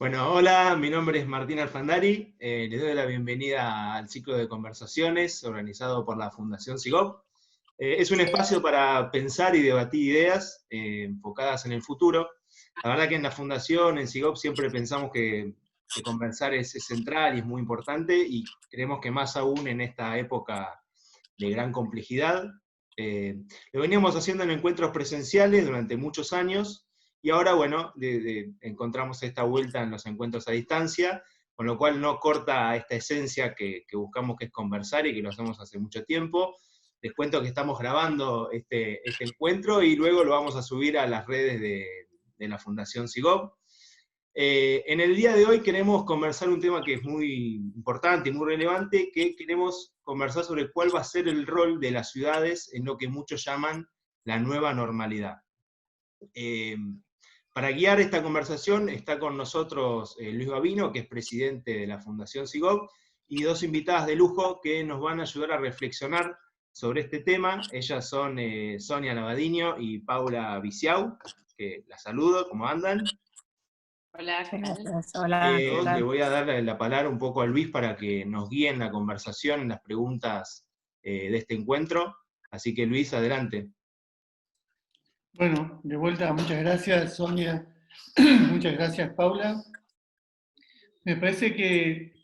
Bueno, hola, mi nombre es Martín Alfandari. Les doy la bienvenida al ciclo de conversaciones organizado por la Fundación SIGOP. Es un espacio para pensar y debatir ideas enfocadas en el futuro. La verdad que en la Fundación, en SIGOP, siempre pensamos que conversar es central y es muy importante, y creemos que más aún en esta época de gran complejidad. Lo veníamos haciendo en encuentros presenciales durante muchos años, y ahora, bueno, encontramos esta vuelta en los encuentros a distancia, con lo cual no corta esta esencia que buscamos, que es conversar, y que lo hacemos hace mucho tiempo. Les cuento que estamos grabando este encuentro y luego lo vamos a subir a las redes de la Fundación SIGOP. En el día de hoy queremos conversar un tema que es muy importante y muy relevante, que queremos conversar sobre cuál va a ser el rol de las ciudades en lo que muchos llaman la nueva normalidad. Eh, para guiar esta conversación está con nosotros Luis Gavino, que es presidente de la Fundación SIGOP, y dos invitadas de lujo que nos van a ayudar a reflexionar sobre este tema. Ellas son Sonia Lavadiño y Paula Viciau, que las saludo. ¿Cómo andan? Hola, ¿qué tal? Gracias. Hola, ¿qué Le tal? voy a dar la palabra un poco a Luis para que nos guíe en la conversación, en las preguntas de este encuentro. Así que Luis, adelante. Bueno, de vuelta, muchas gracias, Sonia. Muchas gracias, Paula. Me parece que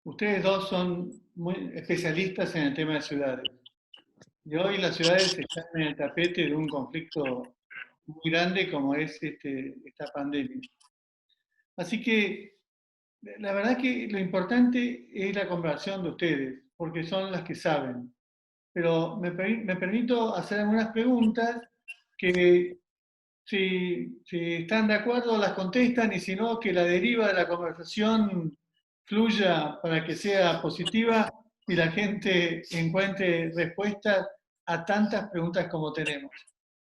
ustedes dos son muy especialistas en el tema de ciudades. Y hoy las ciudades están en el tapete de un conflicto muy grande como es esta pandemia. Así que la verdad que lo importante es la conversación de ustedes, porque son las que saben. Pero me permito hacer algunas preguntas que si están de acuerdo las contestan, y si no, que la deriva de la conversación fluya para que sea positiva y la gente encuentre respuestas a tantas preguntas como tenemos.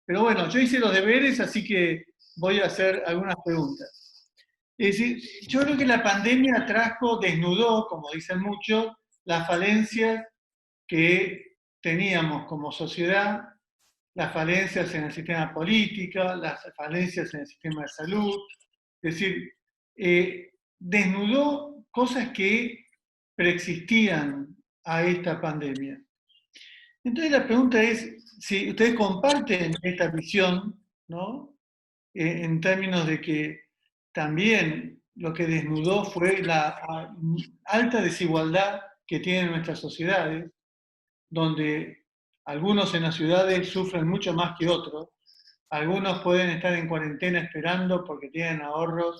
Pero bueno, yo hice los deberes, así que voy a hacer algunas preguntas. Es decir, yo creo que la pandemia desnudó, como dicen muchos, las falencias que teníamos como sociedad, las falencias en el sistema político, las falencias en el sistema de salud. Es decir, desnudó cosas que preexistían a esta pandemia. Entonces la pregunta es si ustedes comparten esta visión, ¿no? En términos de que también lo que desnudó fue la alta desigualdad que tienen nuestras sociedades, donde algunos en las ciudades sufren mucho más que otros, algunos pueden estar en cuarentena esperando porque tienen ahorros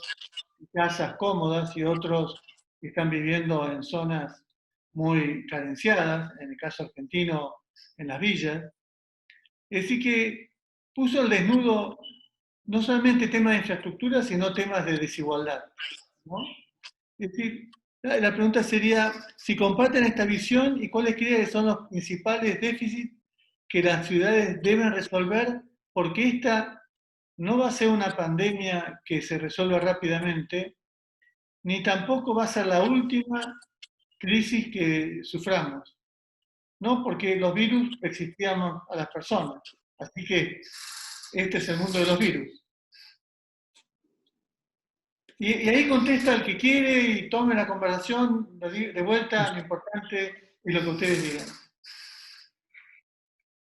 y casas cómodas, y otros están viviendo en zonas muy carenciadas, en el caso argentino, en las villas. Es decir, que puso al desnudo no solamente temas de infraestructura, sino temas de desigualdad, ¿no? Es decir, la pregunta sería si comparten esta visión y cuáles creen que son los principales déficits que las ciudades deben resolver, porque esta no va a ser una pandemia que se resuelva rápidamente, ni tampoco va a ser la última crisis que suframos, ¿no? Porque los virus existíamos a las personas, así que este es el mundo de los virus. Y ahí contesta el que quiere y tome la conversación de vuelta. Lo importante es lo que ustedes digan.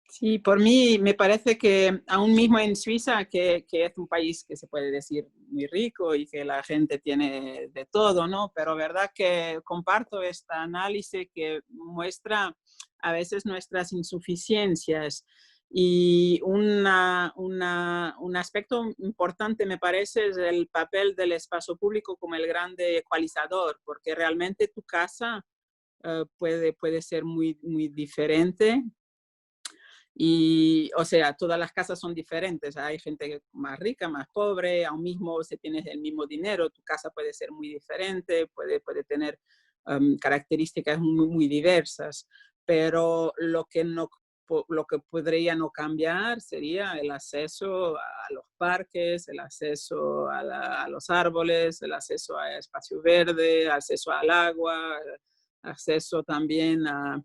Sí, por mí me parece que aún mismo en Suiza, que es un país que se puede decir muy rico y que la gente tiene de todo, ¿no? Pero verdad que comparto este análisis que muestra a veces nuestras insuficiencias. Y un aspecto importante me parece es el papel del espacio público como el grande ecualizador, porque realmente tu casa puede ser muy, muy diferente. Y, o sea, todas las casas son diferentes. Hay gente más rica, más pobre, aún mismo si tienes el mismo dinero, tu casa puede ser muy diferente, puede tener características muy, muy diversas. Pero lo que podría no cambiar sería el acceso a los parques, el acceso a los árboles, el acceso a espacio verde, acceso al agua, acceso también a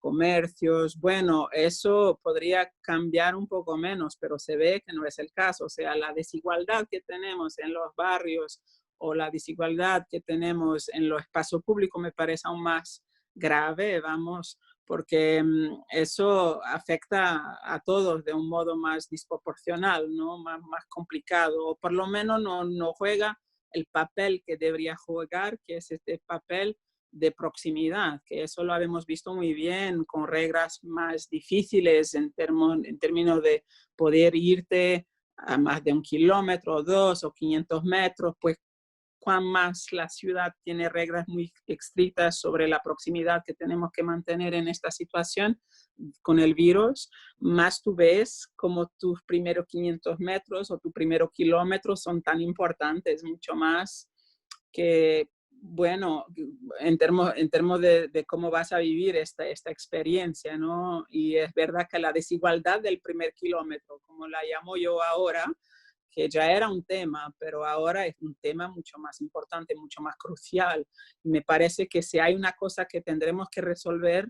comercios. Bueno, eso podría cambiar un poco menos, pero se ve que no es el caso. O sea, la desigualdad que tenemos en los barrios o la desigualdad que tenemos en los espacios públicos me parece aún más grave, vamos, porque eso afecta a todos de un modo más desproporcional, ¿no? Más complicado, o por lo menos no juega el papel que debería jugar, que es este papel de proximidad, que eso lo hemos visto muy bien con reglas más difíciles en términos de poder irte a más de 1 kilómetro, 2 o 500 metros, pues cuán más la ciudad tiene reglas muy estrictas sobre la proximidad que tenemos que mantener en esta situación con el virus, más tú ves como tus primeros 500 metros o tu primeros kilómetros son tan importantes, mucho más que, bueno, en términos de cómo vas a vivir esta experiencia, ¿no? Y es verdad que la desigualdad del primer kilómetro, como la llamo yo ahora, que ya era un tema, pero ahora es un tema mucho más importante, mucho más crucial. Y me parece que si hay una cosa que tendremos que resolver,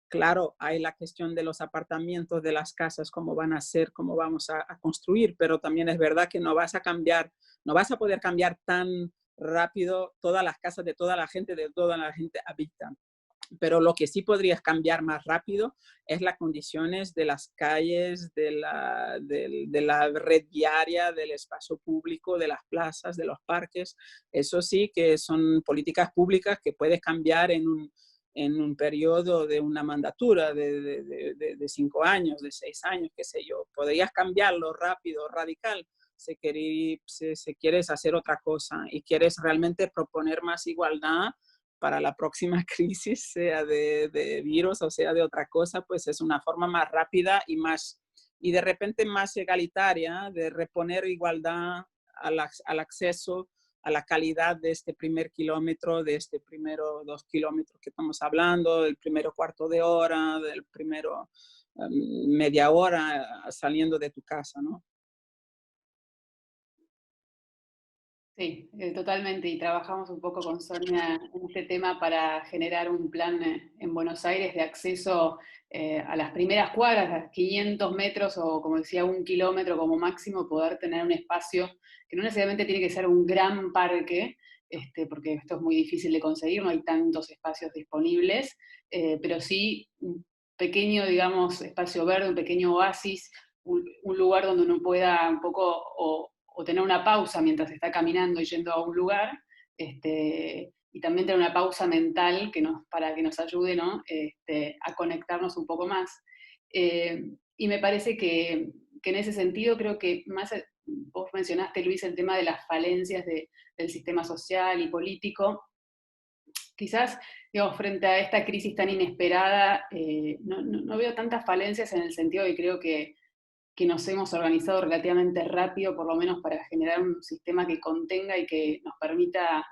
claro, hay la cuestión de los apartamentos, de las casas, cómo van a ser, cómo vamos a construir, pero también es verdad que no vas a poder cambiar tan rápido todas las casas de toda la gente habita. Pero lo que sí podrías cambiar más rápido es las condiciones de las calles, de la red viaria, del espacio público, de las plazas, de los parques. Eso sí que son políticas públicas que puedes cambiar en un periodo de una mandatura de 5 años, de 6 años, qué sé yo. Podrías cambiarlo rápido, radical, si quieres hacer otra cosa y quieres realmente proponer más igualdad para la próxima crisis, sea de virus o sea de otra cosa, pues es una forma más rápida y de repente más egalitaria de reponer igualdad al acceso a la calidad de este primer kilómetro, de este primero 2 kilómetros que estamos hablando, del primero cuarto de hora, del primero media hora saliendo de tu casa, ¿no? Sí, totalmente. Y trabajamos un poco con Sonia en este tema para generar un plan en Buenos Aires de acceso a las primeras cuadras, a 500 metros o, como decía, 1 kilómetro como máximo, poder tener un espacio que no necesariamente tiene que ser un gran parque, porque esto es muy difícil de conseguir, no hay tantos espacios disponibles, pero sí un pequeño, digamos, espacio verde, un pequeño oasis, un lugar donde uno pueda un poco o tener una pausa mientras está caminando y yendo a un lugar, y también tener una pausa mental para que nos ayude, ¿no? A conectarnos un poco más. Y me parece que en ese sentido creo que vos mencionaste, Luis, el tema de las falencias del sistema social y político. Quizás, digamos, frente a esta crisis tan inesperada, no veo tantas falencias en el sentido de que creo que nos hemos organizado relativamente rápido, por lo menos para generar un sistema que contenga y que nos permita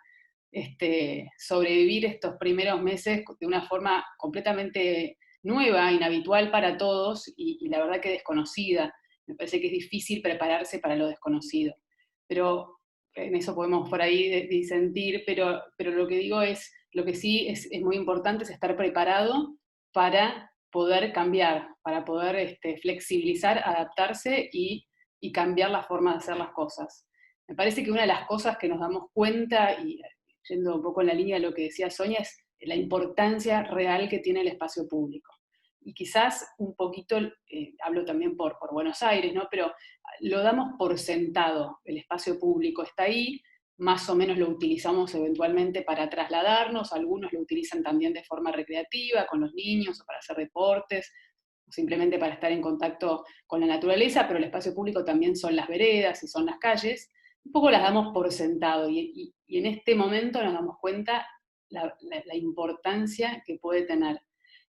sobrevivir estos primeros meses de una forma completamente nueva, inhabitual para todos y la verdad que desconocida. Me parece que es difícil prepararse para lo desconocido. Pero en eso podemos por ahí disentir, pero lo que digo es, lo que sí es muy importante es estar preparado para poder cambiar, para poder flexibilizar, adaptarse y cambiar la forma de hacer las cosas. Me parece que una de las cosas que nos damos cuenta, y yendo un poco en la línea de lo que decía Sonia, es la importancia real que tiene el espacio público. Y quizás un poquito, hablo también por Buenos Aires, ¿no? Pero lo damos por sentado, el espacio público está ahí, más o menos lo utilizamos eventualmente para trasladarnos, algunos lo utilizan también de forma recreativa, con los niños, o para hacer deportes, o simplemente para estar en contacto con la naturaleza, pero el espacio público también son las veredas y son las calles, un poco las damos por sentado, y en este momento nos damos cuenta la importancia que puede tener.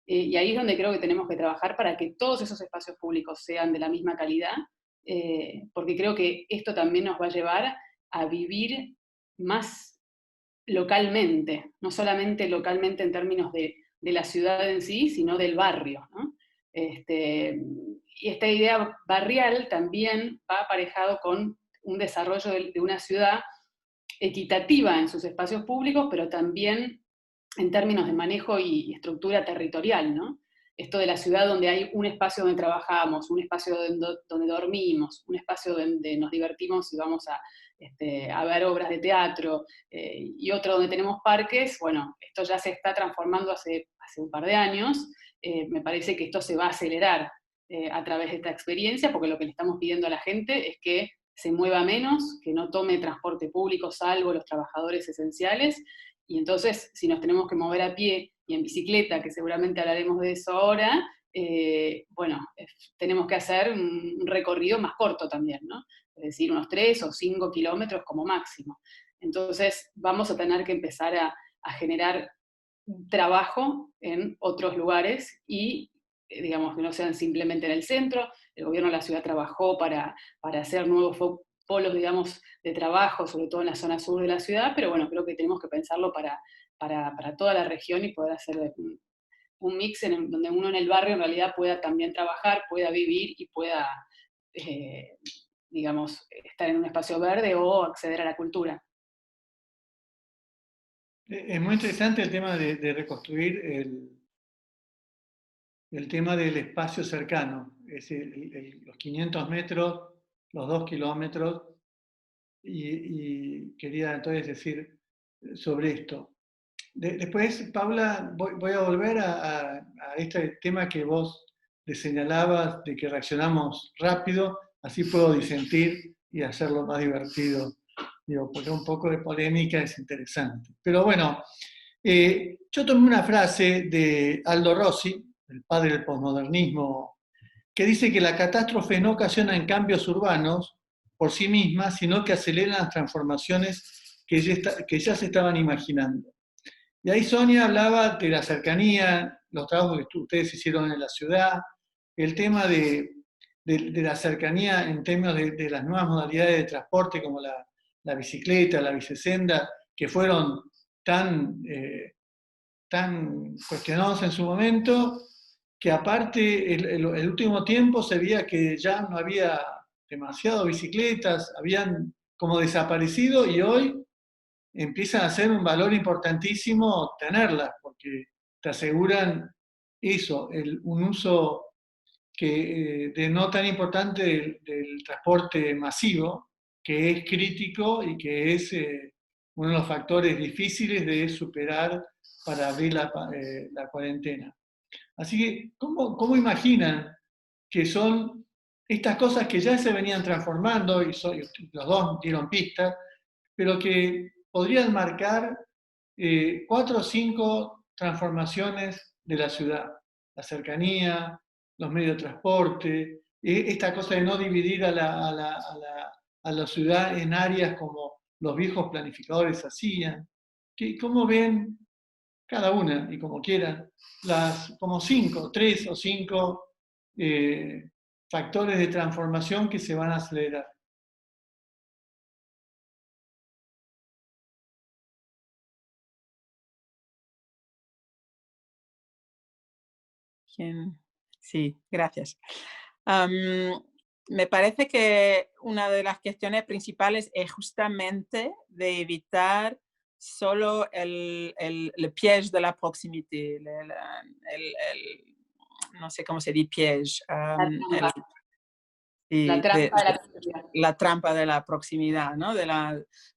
Y ahí es donde creo que tenemos que trabajar para que todos esos espacios públicos sean de la misma calidad, porque creo que esto también nos va a llevar a vivir más localmente, no solamente localmente en términos de la ciudad en sí, sino del barrio, ¿no? Y esta idea barrial también va aparejado con un desarrollo de una ciudad equitativa en sus espacios públicos, pero también en términos de manejo y estructura territorial, ¿no? Esto de la ciudad donde hay un espacio donde trabajamos, un espacio donde dormimos, un espacio donde nos divertimos y vamos a haber obras de teatro, y otro donde tenemos parques, bueno, esto ya se está transformando hace un par de años. Me parece que esto se va a acelerar a través de esta experiencia, porque lo que le estamos pidiendo a la gente es que se mueva menos, que no tome transporte público salvo los trabajadores esenciales, y entonces si nos tenemos que mover a pie y en bicicleta, que seguramente hablaremos de eso ahora, bueno, tenemos que hacer un recorrido más corto también, ¿no? Es decir, unos 3 o 5 kilómetros como máximo. Entonces vamos a tener que empezar a generar trabajo en otros lugares y, digamos, que no sean simplemente en el centro. El gobierno de la ciudad trabajó para hacer nuevos polos, digamos, de trabajo, sobre todo en la zona sur de la ciudad, pero bueno, creo que tenemos que pensarlo para toda la región y poder hacer un mix donde uno en el barrio en realidad pueda también trabajar, pueda vivir y pueda, digamos, estar en un espacio verde o acceder a la cultura. Es muy interesante el tema de reconstruir el tema del espacio cercano, es decir, los 500 metros, los 2 kilómetros, y quería entonces decir sobre esto. Después, Paula, voy a volver a este tema que vos le señalabas, de que reaccionamos rápido, así puedo disentir y hacerlo más divertido. Digo, porque un poco de polémica es interesante. Pero bueno, yo tomé una frase de Aldo Rossi, el padre del posmodernismo, que dice que la catástrofe no ocasiona cambios urbanos por sí misma, sino que aceleran las transformaciones que ya se estaban imaginando. Y ahí Sonia hablaba de la cercanía, los trabajos que ustedes hicieron en la ciudad, el tema de la cercanía en términos de las nuevas modalidades de transporte como la bicicleta, la bicicenda, que fueron tan cuestionados en su momento, que aparte el último tiempo se veía que ya no había demasiado bicicletas, habían como desaparecido, y hoy empiezan a ser un valor importantísimo tenerlas, porque te aseguran eso, un uso de no tan importante del transporte masivo, que es crítico y que es uno de los factores difíciles de superar para abrir la cuarentena. Así que, ¿cómo imaginan que son estas cosas que ya se venían transformando, y los dos dieron pistas, pero que podrían marcar 4 o 5 transformaciones de la ciudad? La cercanía, los medios de transporte, esta cosa de no dividir a la ciudad en áreas como los viejos planificadores hacían. ¿Cómo ven cada una, y como quieran, como 3 o 5 factores de transformación que se van a acelerar? Sí, gracias. Me parece que una de las cuestiones principales es justamente de evitar solo el piège de la proximité, no sé cómo se dice piège, La trampa de la proximidad. La trampa de la proximidad, ¿no?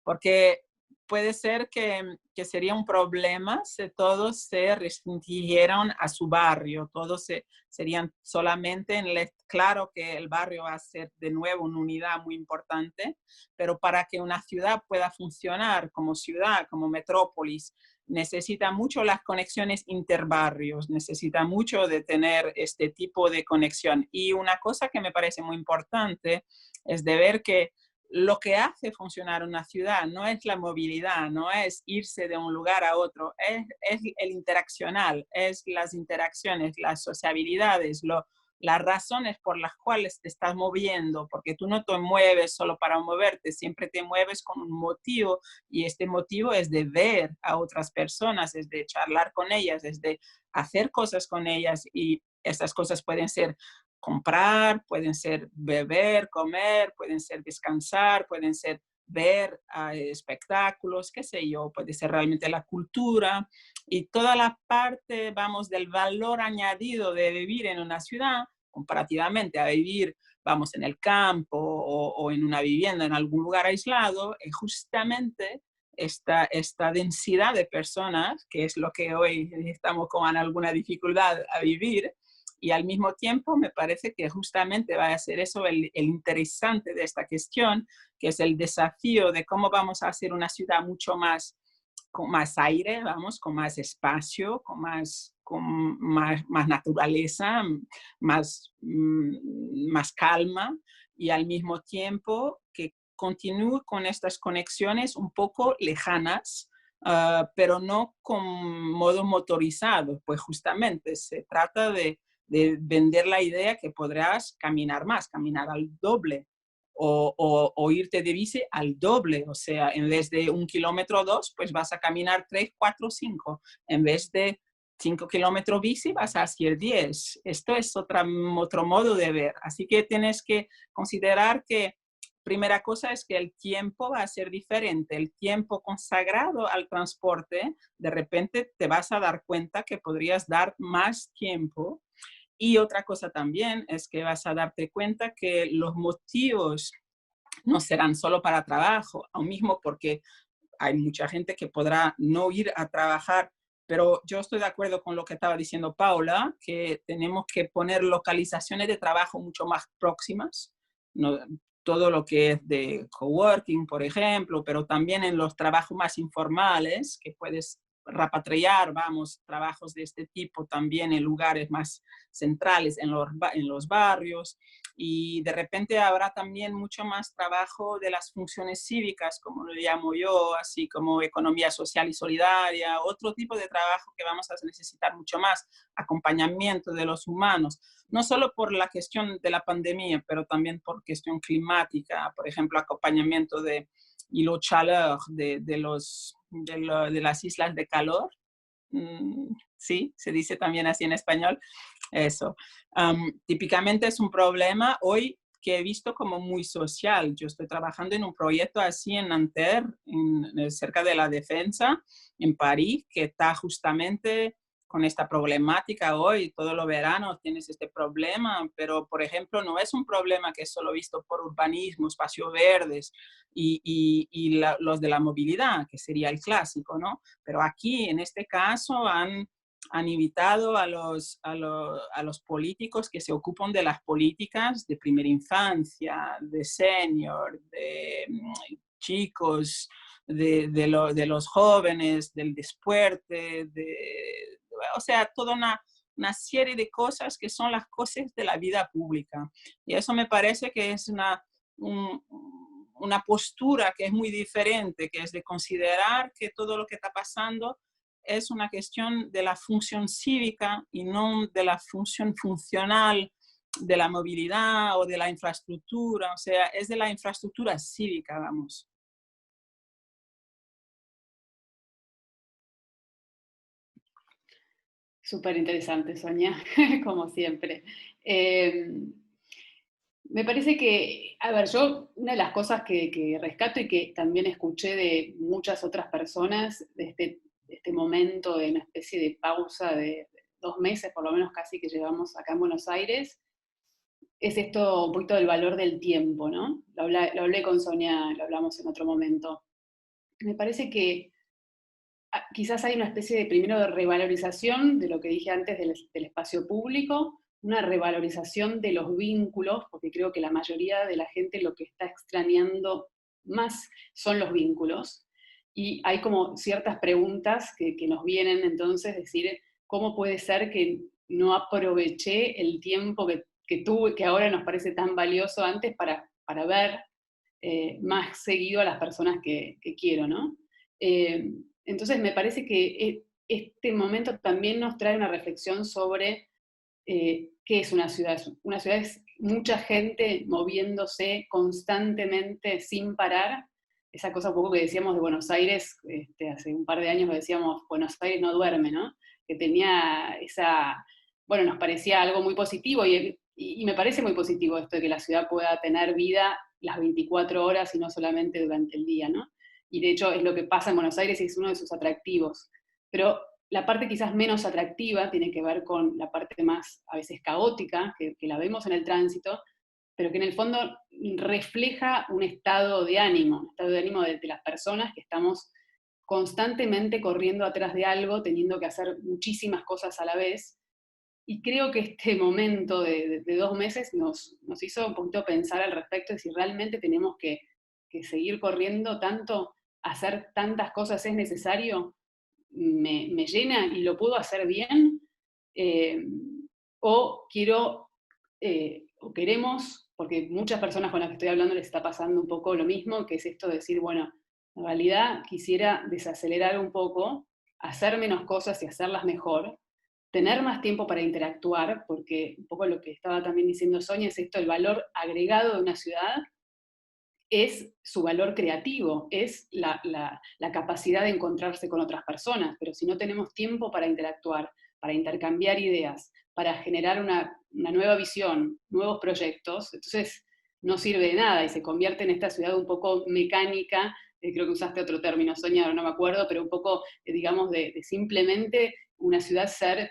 Porque puede ser que sería un problema si todos se restringieran a su barrio, todos serían solamente claro que el barrio va a ser de nuevo una unidad muy importante, pero para que una ciudad pueda funcionar como ciudad, como metrópolis, necesita mucho las conexiones interbarrios, necesita mucho de tener este tipo de conexión. Y una cosa que me parece muy importante es de ver que lo que hace funcionar una ciudad no es la movilidad, no es irse de un lugar a otro, es el interaccional, es las interacciones, las sociabilidades, las razones por las cuales te estás moviendo, porque tú no te mueves solo para moverte, siempre te mueves con un motivo, y este motivo es de ver a otras personas, es de charlar con ellas, es de hacer cosas con ellas, y estas cosas pueden ser comprar, pueden ser beber, comer, pueden ser descansar, pueden ser ver espectáculos, qué sé yo, puede ser realmente la cultura y toda la parte, vamos, del valor añadido de vivir en una ciudad comparativamente a vivir vamos, en el campo o en una vivienda, en algún lugar aislado, es justamente esta densidad de personas, que es lo que hoy estamos con alguna dificultad a vivir, y al mismo tiempo me parece que justamente va a ser eso el interesante de esta cuestión, que es el desafío de cómo vamos a hacer una ciudad mucho más, con más aire, vamos, con más espacio, más naturaleza, más calma, y al mismo tiempo que continúe con estas conexiones un poco lejanas, pero no con modo motorizado, pues justamente se trata de vender la idea que podrás caminar más, caminar al doble, o irte de bici al doble, o sea, en vez de 1 kilómetro o 2, pues vas a caminar 3, 4, 5, en vez de 5 kilómetros bici vas a hacer 10. Esto es otro modo de ver, así que tienes que considerar que primera cosa es que el tiempo va a ser diferente. El tiempo consagrado al transporte, de repente te vas a dar cuenta que podrías dar más tiempo. Y otra cosa también es que vas a darte cuenta que los motivos no serán solo para trabajo, aún mismo porque hay mucha gente que podrá no ir a trabajar, pero yo estoy de acuerdo con lo que estaba diciendo Paula, que tenemos que poner localizaciones de trabajo mucho más próximas, ¿no? Todo lo que es de coworking, por ejemplo, pero también en los trabajos más informales, que puedes repatriar, vamos, trabajos de este tipo también en lugares más centrales, en los barrios, y de repente habrá también mucho más trabajo de las funciones cívicas, como lo llamo yo, así como economía social y solidaria, otro tipo de trabajo que vamos a necesitar mucho más, acompañamiento de los humanos, no solo por la cuestión de la pandemia, pero también por cuestión climática, por ejemplo, acompañamiento de îlot chaleur, de las islas de calor. Sí, se dice también así en español, eso. Típicamente es un problema hoy que he visto como muy social. Yo estoy trabajando en un proyecto así en Nanterre, cerca de la Defensa, en París, que está justamente con esta problemática hoy. Todo lo verano tienes este problema, pero por ejemplo no es un problema que es solo visto por urbanismo, espacios verdes y los de la movilidad, que sería el clásico, ¿no? Pero aquí en este caso han invitado a los políticos que se ocupan de las políticas de primera infancia, de senior, de chicos, de los jóvenes, del deporte, o sea, toda una serie de cosas que son las cosas de la vida pública. Y eso me parece que es una postura que es muy diferente, que es de considerar que todo lo que está pasando es una cuestión de la función cívica y no de la función funcional de la movilidad o de la infraestructura, o sea, es de la infraestructura cívica, vamos. Súper interesante, Sonia, como siempre. Me parece que, a ver, yo una de las cosas que rescato y que también escuché de muchas otras personas de este momento de una especie de pausa de 2 meses, por lo menos casi que llevamos acá en Buenos Aires, es esto un poquito del valor del tiempo, ¿no? Lo hablé con Sonia, lo hablamos en otro momento. Me parece que quizás hay una especie de, primero, de revalorización de lo que dije antes del espacio público, una revalorización de los vínculos, porque creo que la mayoría de la gente lo que está extrañando más son los vínculos, y hay como ciertas preguntas que nos vienen entonces, decir, ¿cómo puede ser que no aproveché el tiempo que tuve, que ahora nos parece tan valioso antes para ver más seguido a las personas que quiero, ¿no? Entonces me parece que este momento también nos trae una reflexión sobre qué es una ciudad. Una ciudad es mucha gente moviéndose constantemente sin parar. Esa cosa un poco que decíamos de Buenos Aires, hace un par de años lo decíamos, Buenos Aires no duerme, ¿no? Que tenía bueno, nos parecía algo muy positivo y me parece muy positivo esto de que la ciudad pueda tener vida las 24 horas y no solamente durante el día, ¿no? Y de hecho es lo que pasa en Buenos Aires y es uno de sus atractivos. Pero la parte quizás menos atractiva tiene que ver con la parte más a veces caótica, que la vemos en el tránsito, pero que en el fondo refleja un estado de ánimo de las personas que estamos constantemente corriendo atrás de algo, teniendo que hacer muchísimas cosas a la vez. Y creo que este momento de 2 meses nos hizo un poquito pensar al respecto de si realmente tenemos que seguir corriendo tanto, hacer tantas cosas es necesario, me llena y lo puedo hacer bien, o o queremos, porque muchas personas con las que estoy hablando les está pasando un poco lo mismo, que es esto de decir, bueno, en realidad quisiera desacelerar un poco, hacer menos cosas y hacerlas mejor, tener más tiempo para interactuar, porque un poco lo que estaba también diciendo Sonia es esto, el valor agregado de una ciudad es su valor creativo, es la capacidad de encontrarse con otras personas, pero si no tenemos tiempo para interactuar, para intercambiar ideas, para generar una nueva visión, nuevos proyectos, entonces no sirve de nada y se convierte en esta ciudad un poco mecánica, creo que usaste otro término, Sonia, ahora no me acuerdo, pero un poco, digamos, de simplemente una ciudad ser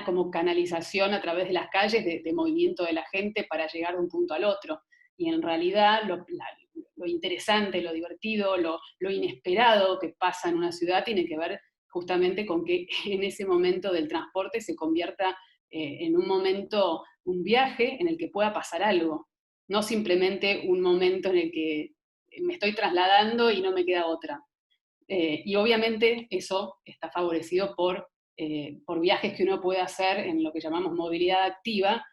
como canalización a través de las calles, de movimiento de la gente para llegar de un punto al otro. Y en realidad lo interesante, lo divertido, lo inesperado que pasa en una ciudad tiene que ver justamente con que en ese momento del transporte se convierta en un momento, un viaje en el que pueda pasar algo, no simplemente un momento en el que me estoy trasladando y no me queda otra. Y obviamente eso está favorecido por viajes que uno puede hacer en lo que llamamos movilidad activa.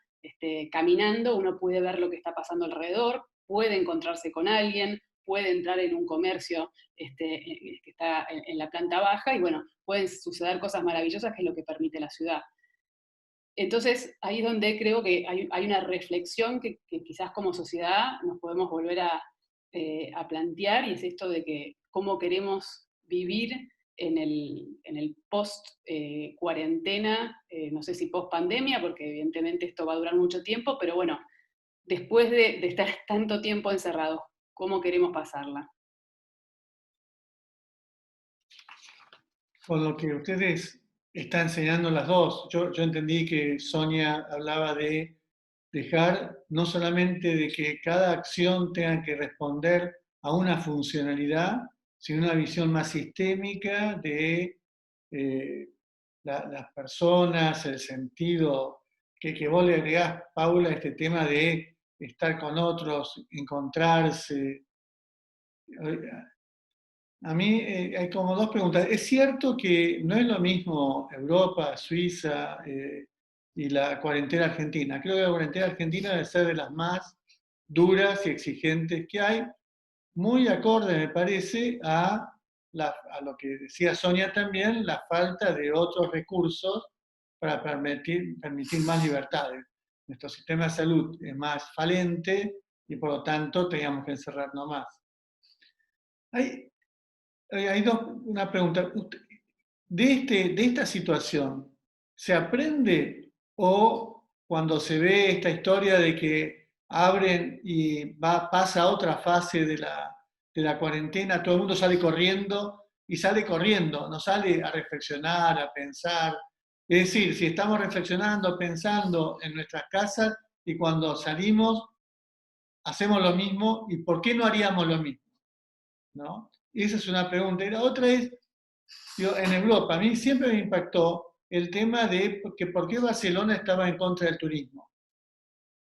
Caminando uno puede ver lo que está pasando alrededor, puede encontrarse con alguien, puede entrar en un comercio que está en la planta baja, y bueno, pueden suceder cosas maravillosas, que es lo que permite la ciudad. Entonces, ahí es donde creo que hay una reflexión que quizás como sociedad nos podemos volver a plantear, y es esto de que cómo queremos vivir en el post-cuarentena, no sé si post-pandemia, porque evidentemente esto va a durar mucho tiempo, pero bueno, después de estar tanto tiempo encerrados, ¿cómo queremos pasarla? Con lo que ustedes están enseñando las dos, yo entendí que Sonia hablaba de dejar no solamente de que cada acción tenga que responder a una funcionalidad, sino una visión más sistémica de las personas, el sentido que vos le agregás, Paula, este tema de estar con otros, encontrarse. A mí hay como dos preguntas. Es cierto que no es lo mismo Europa, Suiza y la cuarentena argentina. Creo que la cuarentena argentina debe ser de las más duras y exigentes que hay, muy acorde, me parece, a lo que decía Sonia también, la falta de otros recursos para permitir más libertades. Nuestro sistema de salud es más falente y por lo tanto teníamos que encerrarnos más. Hay una pregunta. De esta situación, ¿se aprende o cuando se ve esta historia de que abren y pasa a otra fase de la cuarentena, todo el mundo sale corriendo y sale corriendo, no sale a reflexionar, a pensar? Es decir, si estamos reflexionando, pensando en nuestras casas y cuando salimos hacemos lo mismo, ¿y por qué no haríamos lo mismo? ¿No? Esa es una pregunta. Y la otra es, en Europa, a mí siempre me impactó el tema de que por qué Barcelona estaba en contra del turismo.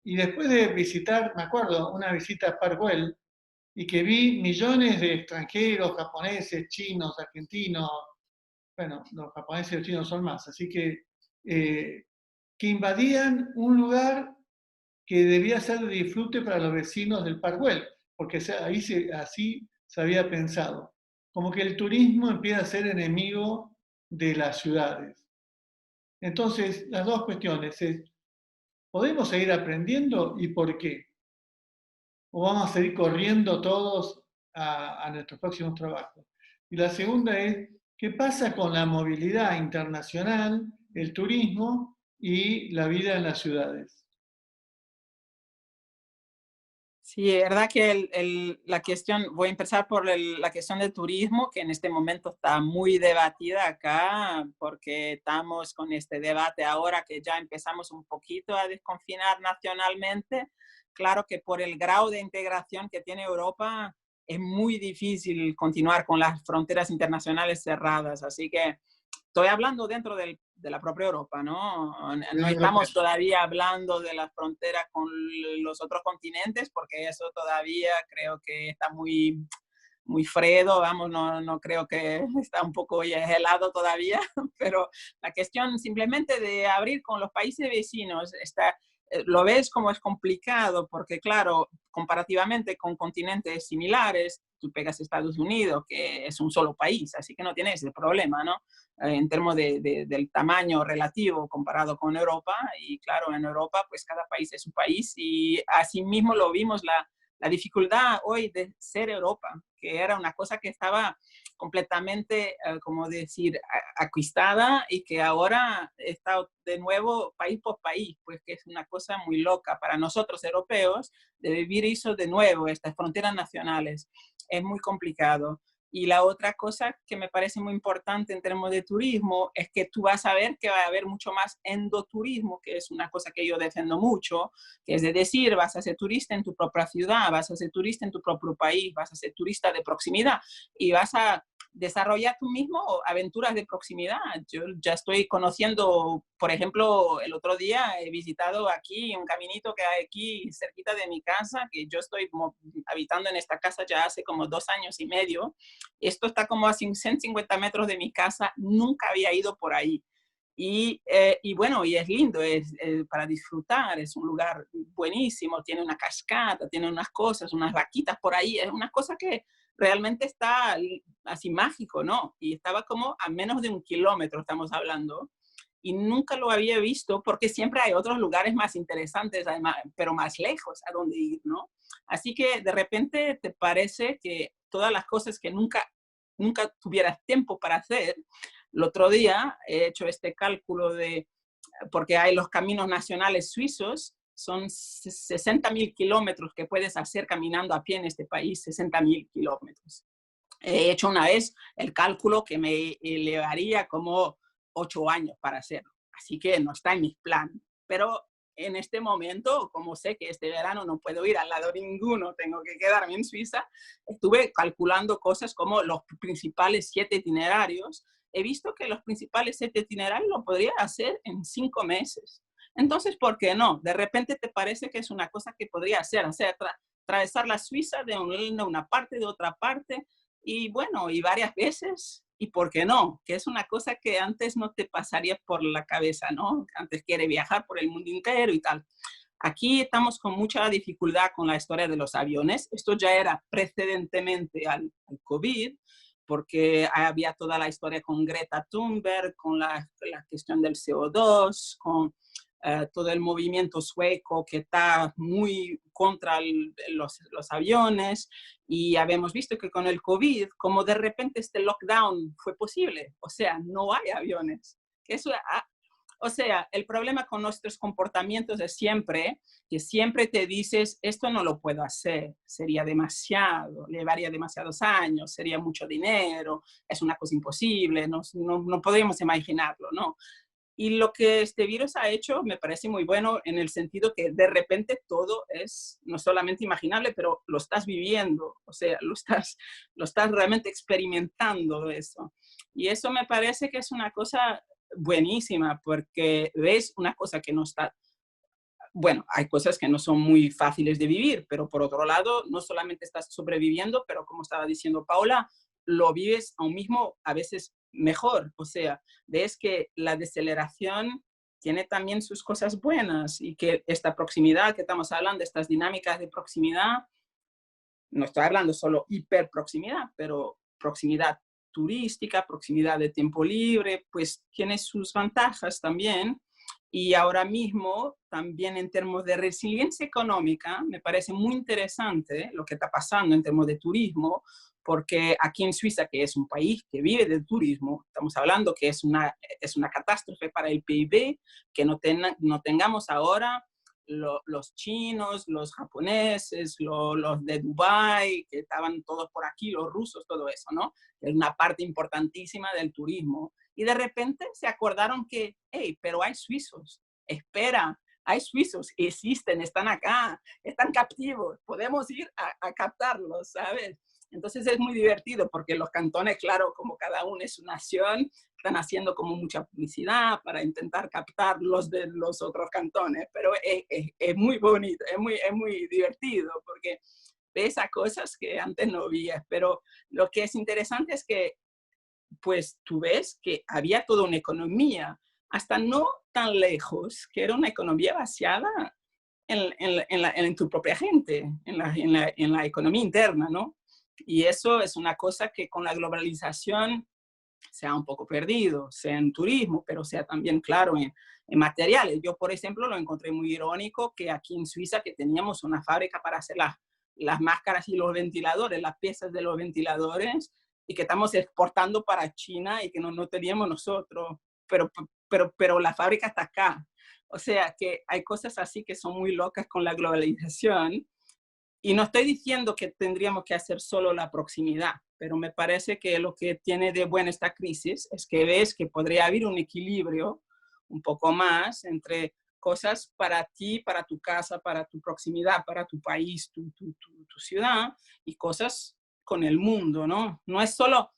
Y después de visitar, me acuerdo, una visita a Park Güell, y que vi millones de extranjeros, japoneses, chinos, argentinos, bueno, los japoneses y los chinos son más, así que invadían un lugar que debía ser de disfrute para los vecinos del Park Güell, porque así se había pensado. Como que el turismo empieza a ser enemigo de las ciudades. Entonces, las dos cuestiones es, ¿podemos seguir aprendiendo y por qué? ¿O vamos a seguir corriendo todos a nuestros próximos trabajos? Y la segunda es, ¿qué pasa con la movilidad internacional, el turismo y la vida en las ciudades? Sí, es verdad que la cuestión, voy a empezar por la cuestión del turismo, que en este momento está muy debatida acá, porque estamos con este debate ahora que ya empezamos un poquito a desconfinar nacionalmente, claro que por el grado de integración que tiene Europa, es muy difícil continuar con las fronteras internacionales cerradas. Así que estoy hablando dentro de la propia Europa, ¿no? No estamos todavía hablando de las fronteras con los otros continentes, porque eso todavía creo que está muy, muy fredo, vamos, no creo que está un poco ya helado todavía, pero la cuestión simplemente de abrir con los países vecinos está, lo ves como es complicado, porque claro, comparativamente con continentes similares, tú pegas Estados Unidos, que es un solo país, así que no tienes ese problema, ¿no? En términos del tamaño relativo comparado con Europa, y claro, en Europa pues cada país es un país, y así mismo lo vimos la dificultad hoy de ser Europa, que era una cosa que estaba completamente, como decir, acquistada y que ahora está de nuevo país por país, pues que es una cosa muy loca para nosotros europeos de vivir eso de nuevo, estas fronteras nacionales. Es muy complicado. Y la otra cosa que me parece muy importante en términos de turismo es que tú vas a ver que va a haber mucho más endoturismo, que es una cosa que yo defiendo mucho, que es decir, vas a ser turista en tu propia ciudad, vas a ser turista en tu propio país, vas a ser turista de proximidad y vas a desarrollar tú mismo aventuras de proximidad. Yo ya estoy conociendo, por ejemplo, el otro día he visitado aquí un caminito que hay aquí cerquita de mi casa, que yo estoy habitando en esta casa ya hace como 2 años y medio. Esto está como a 150 metros de mi casa, nunca había ido por ahí. Y bueno, y es lindo, es para disfrutar, es un lugar buenísimo, tiene una cascada, tiene unas cosas, unas vaquitas por ahí, es una cosa que realmente está así mágico, ¿no? Y estaba como a menos de 1 kilómetro, estamos hablando, y nunca lo había visto porque siempre hay otros lugares más interesantes, además, pero más lejos a donde ir, ¿no? Así que de repente te parece que todas las cosas que nunca tuvieras tiempo para hacer. El otro día he hecho este cálculo porque hay los caminos nacionales suizos, son 60.000 kilómetros que puedes hacer caminando a pie en este país, 60.000 kilómetros. He hecho una vez el cálculo que me llevaría como 8 años para hacerlo, así que no está en mis planes. Pero en este momento, como sé que este verano no puedo ir al lado de ninguno, tengo que quedarme en Suiza, estuve calculando cosas como los principales 7 itinerarios. He visto que los principales 7 itinerarios lo podría hacer en 5 meses. Entonces, ¿por qué no? De repente te parece que es una cosa que podría hacer, atravesar la Suiza de una parte de otra parte, y bueno, y varias veces, y por qué no, que es una cosa que antes no te pasaría por la cabeza, ¿no? Antes quiere viajar por el mundo entero y tal. Aquí estamos con mucha dificultad con la historia de los aviones. Esto ya era precedentemente al COVID, porque había toda la historia con Greta Thunberg, con la cuestión del CO2, con todo el movimiento sueco que está muy contra los aviones, y habíamos visto que con el COVID, como de repente este lockdown fue posible, o sea, no hay aviones. Eso, o sea, el problema con nuestros comportamientos es siempre que siempre te dices, esto no lo puedo hacer, sería demasiado, llevaría demasiados años, sería mucho dinero, es una cosa imposible, no podemos imaginarlo, ¿no? Y lo que este virus ha hecho me parece muy bueno en el sentido que de repente todo es no solamente imaginable, pero lo estás viviendo, o sea, lo estás realmente experimentando eso. Y eso me parece que es una cosa buenísima, porque ves una cosa que no está, bueno, hay cosas que no son muy fáciles de vivir, pero por otro lado, no solamente estás sobreviviendo, pero como estaba diciendo Paula, lo vives aún mismo a veces mejor. O sea, ves que la deceleración tiene también sus cosas buenas, y que esta proximidad que estamos hablando, estas dinámicas de proximidad, no estoy hablando solo hiperproximidad, pero proximidad turística, proximidad de tiempo libre, pues tiene sus ventajas también. Y ahora mismo, también en términos de resiliencia económica, me parece muy interesante lo que está pasando en términos de turismo, porque aquí en Suiza, que es un país que vive del turismo, estamos hablando que es una catástrofe para el PIB, que no tengamos ahora los chinos, los japoneses, los de Dubái, que estaban todos por aquí, los rusos, todo eso, ¿no? Es una parte importantísima del turismo. Y de repente se acordaron que, hey, pero hay suizos, espera, hay suizos, existen, están acá, están captivos, podemos ir a captarlos, ¿sabes? Entonces es muy divertido porque los cantones, claro, como cada uno es una nación, están haciendo como mucha publicidad para intentar captar los de los otros cantones, pero es muy bonito, es muy divertido porque ves a cosas que antes no veías, pero lo que es interesante es que pues tú ves que había toda una economía, hasta no tan lejos, que era una economía basada en tu propia gente, en la economía interna, ¿no? Y eso es una cosa que con la globalización se ha un poco perdido, sea en turismo, pero sea también, claro, en materiales. Yo, por ejemplo, lo encontré muy irónico que aquí en Suiza, que teníamos una fábrica para hacer las máscaras y los ventiladores, las piezas de los ventiladores, y que estamos exportando para China y que no teníamos nosotros, pero la fábrica está acá. O sea que hay cosas así que son muy locas con la globalización. Y no estoy diciendo que tendríamos que hacer solo la proximidad, pero me parece que lo que tiene de bueno esta crisis es que ves que podría haber un equilibrio un poco más entre cosas para ti, para tu casa, para tu proximidad, para tu país, tu ciudad, y cosas con el mundo, ¿no? No es solo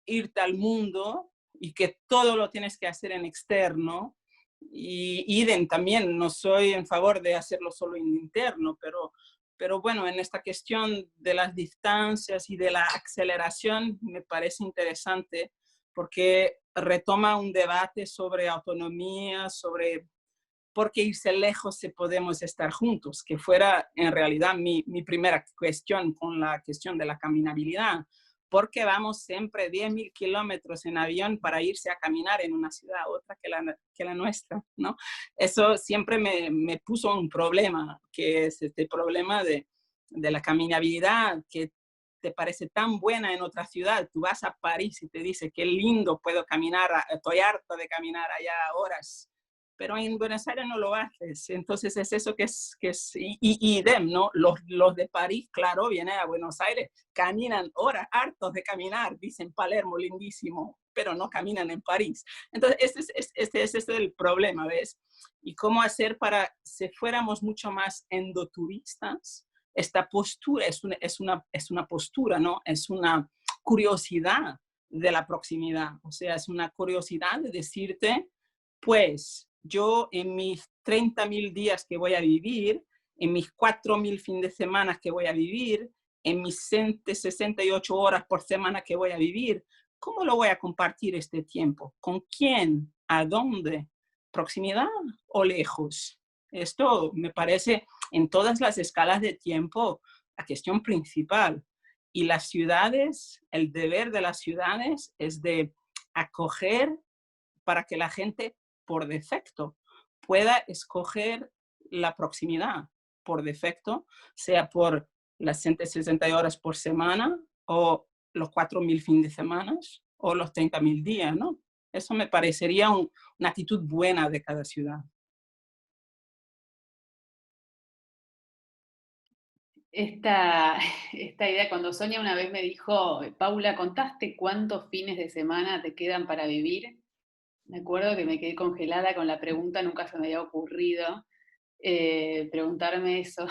irte al mundo y que todo lo tienes que hacer en externo. Y idem también, no soy en favor de hacerlo solo en interno, pero bueno, en esta cuestión de las distancias y de la aceleración me parece interesante porque retoma un debate sobre autonomía, sobre por qué irse lejos si podemos estar juntos, que fuera en realidad mi primera cuestión con la cuestión de la caminabilidad. ¿Por qué vamos siempre 10.000 kilómetros en avión para irse a caminar en una ciudad otra que la nuestra, ¿no? Eso siempre me puso un problema, que es este problema de la caminabilidad, que te parece tan buena en otra ciudad. Tú vas a París y te dice, qué lindo, puedo caminar, estoy harto de caminar allá horas, pero en Buenos Aires no lo haces. Entonces es eso que es idem, ¿no? Los de París, claro, vienen a Buenos Aires, caminan horas, hartos de caminar, dicen Palermo, lindísimo, pero no caminan en París. Entonces este es el problema, ¿ves? Y cómo hacer para, si fuéramos mucho más endoturistas, esta postura es una postura, ¿no? Es una curiosidad de la proximidad, o sea, es una curiosidad de decirte, pues, yo en mis 30.000 días que voy a vivir, en mis 4.000 fines de semana que voy a vivir, en mis 168 horas por semana que voy a vivir, ¿cómo lo voy a compartir este tiempo? ¿Con quién? ¿A dónde? ¿Proximidad o lejos? Esto me parece en todas las escalas de tiempo la cuestión principal. Y las ciudades, el deber de las ciudades es de acoger para que la gente por defecto pueda escoger la proximidad por defecto, sea por las 160 horas por semana o los 4.000 fines de semana o los 30.000 días, ¿no? Eso me parecería una actitud buena de cada ciudad. Esta idea, cuando Sonia una vez me dijo, Paula, ¿contaste cuántos fines de semana te quedan para vivir? Me acuerdo que me quedé congelada con la pregunta, nunca se me había ocurrido preguntarme eso.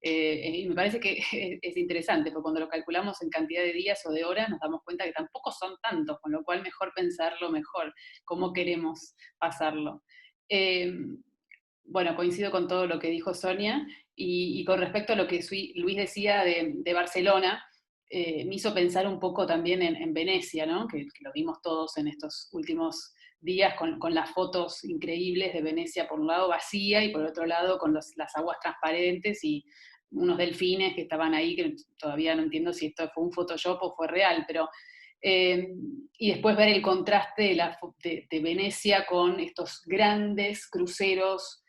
Y me parece que es interesante, porque cuando lo calculamos en cantidad de días o de horas nos damos cuenta que tampoco son tantos, con lo cual mejor pensarlo mejor, cómo queremos pasarlo. Bueno, coincido con todo lo que dijo Sonia, y con respecto a lo que Luis decía de Barcelona, me hizo pensar un poco también en Venecia, ¿no? Que lo vimos todos en estos últimos días con las fotos increíbles de Venecia, por un lado vacía y por otro lado con las aguas transparentes y unos delfines que estaban ahí, que todavía no entiendo si esto fue un Photoshop o fue real, pero y después ver el contraste de Venecia con estos grandes cruceros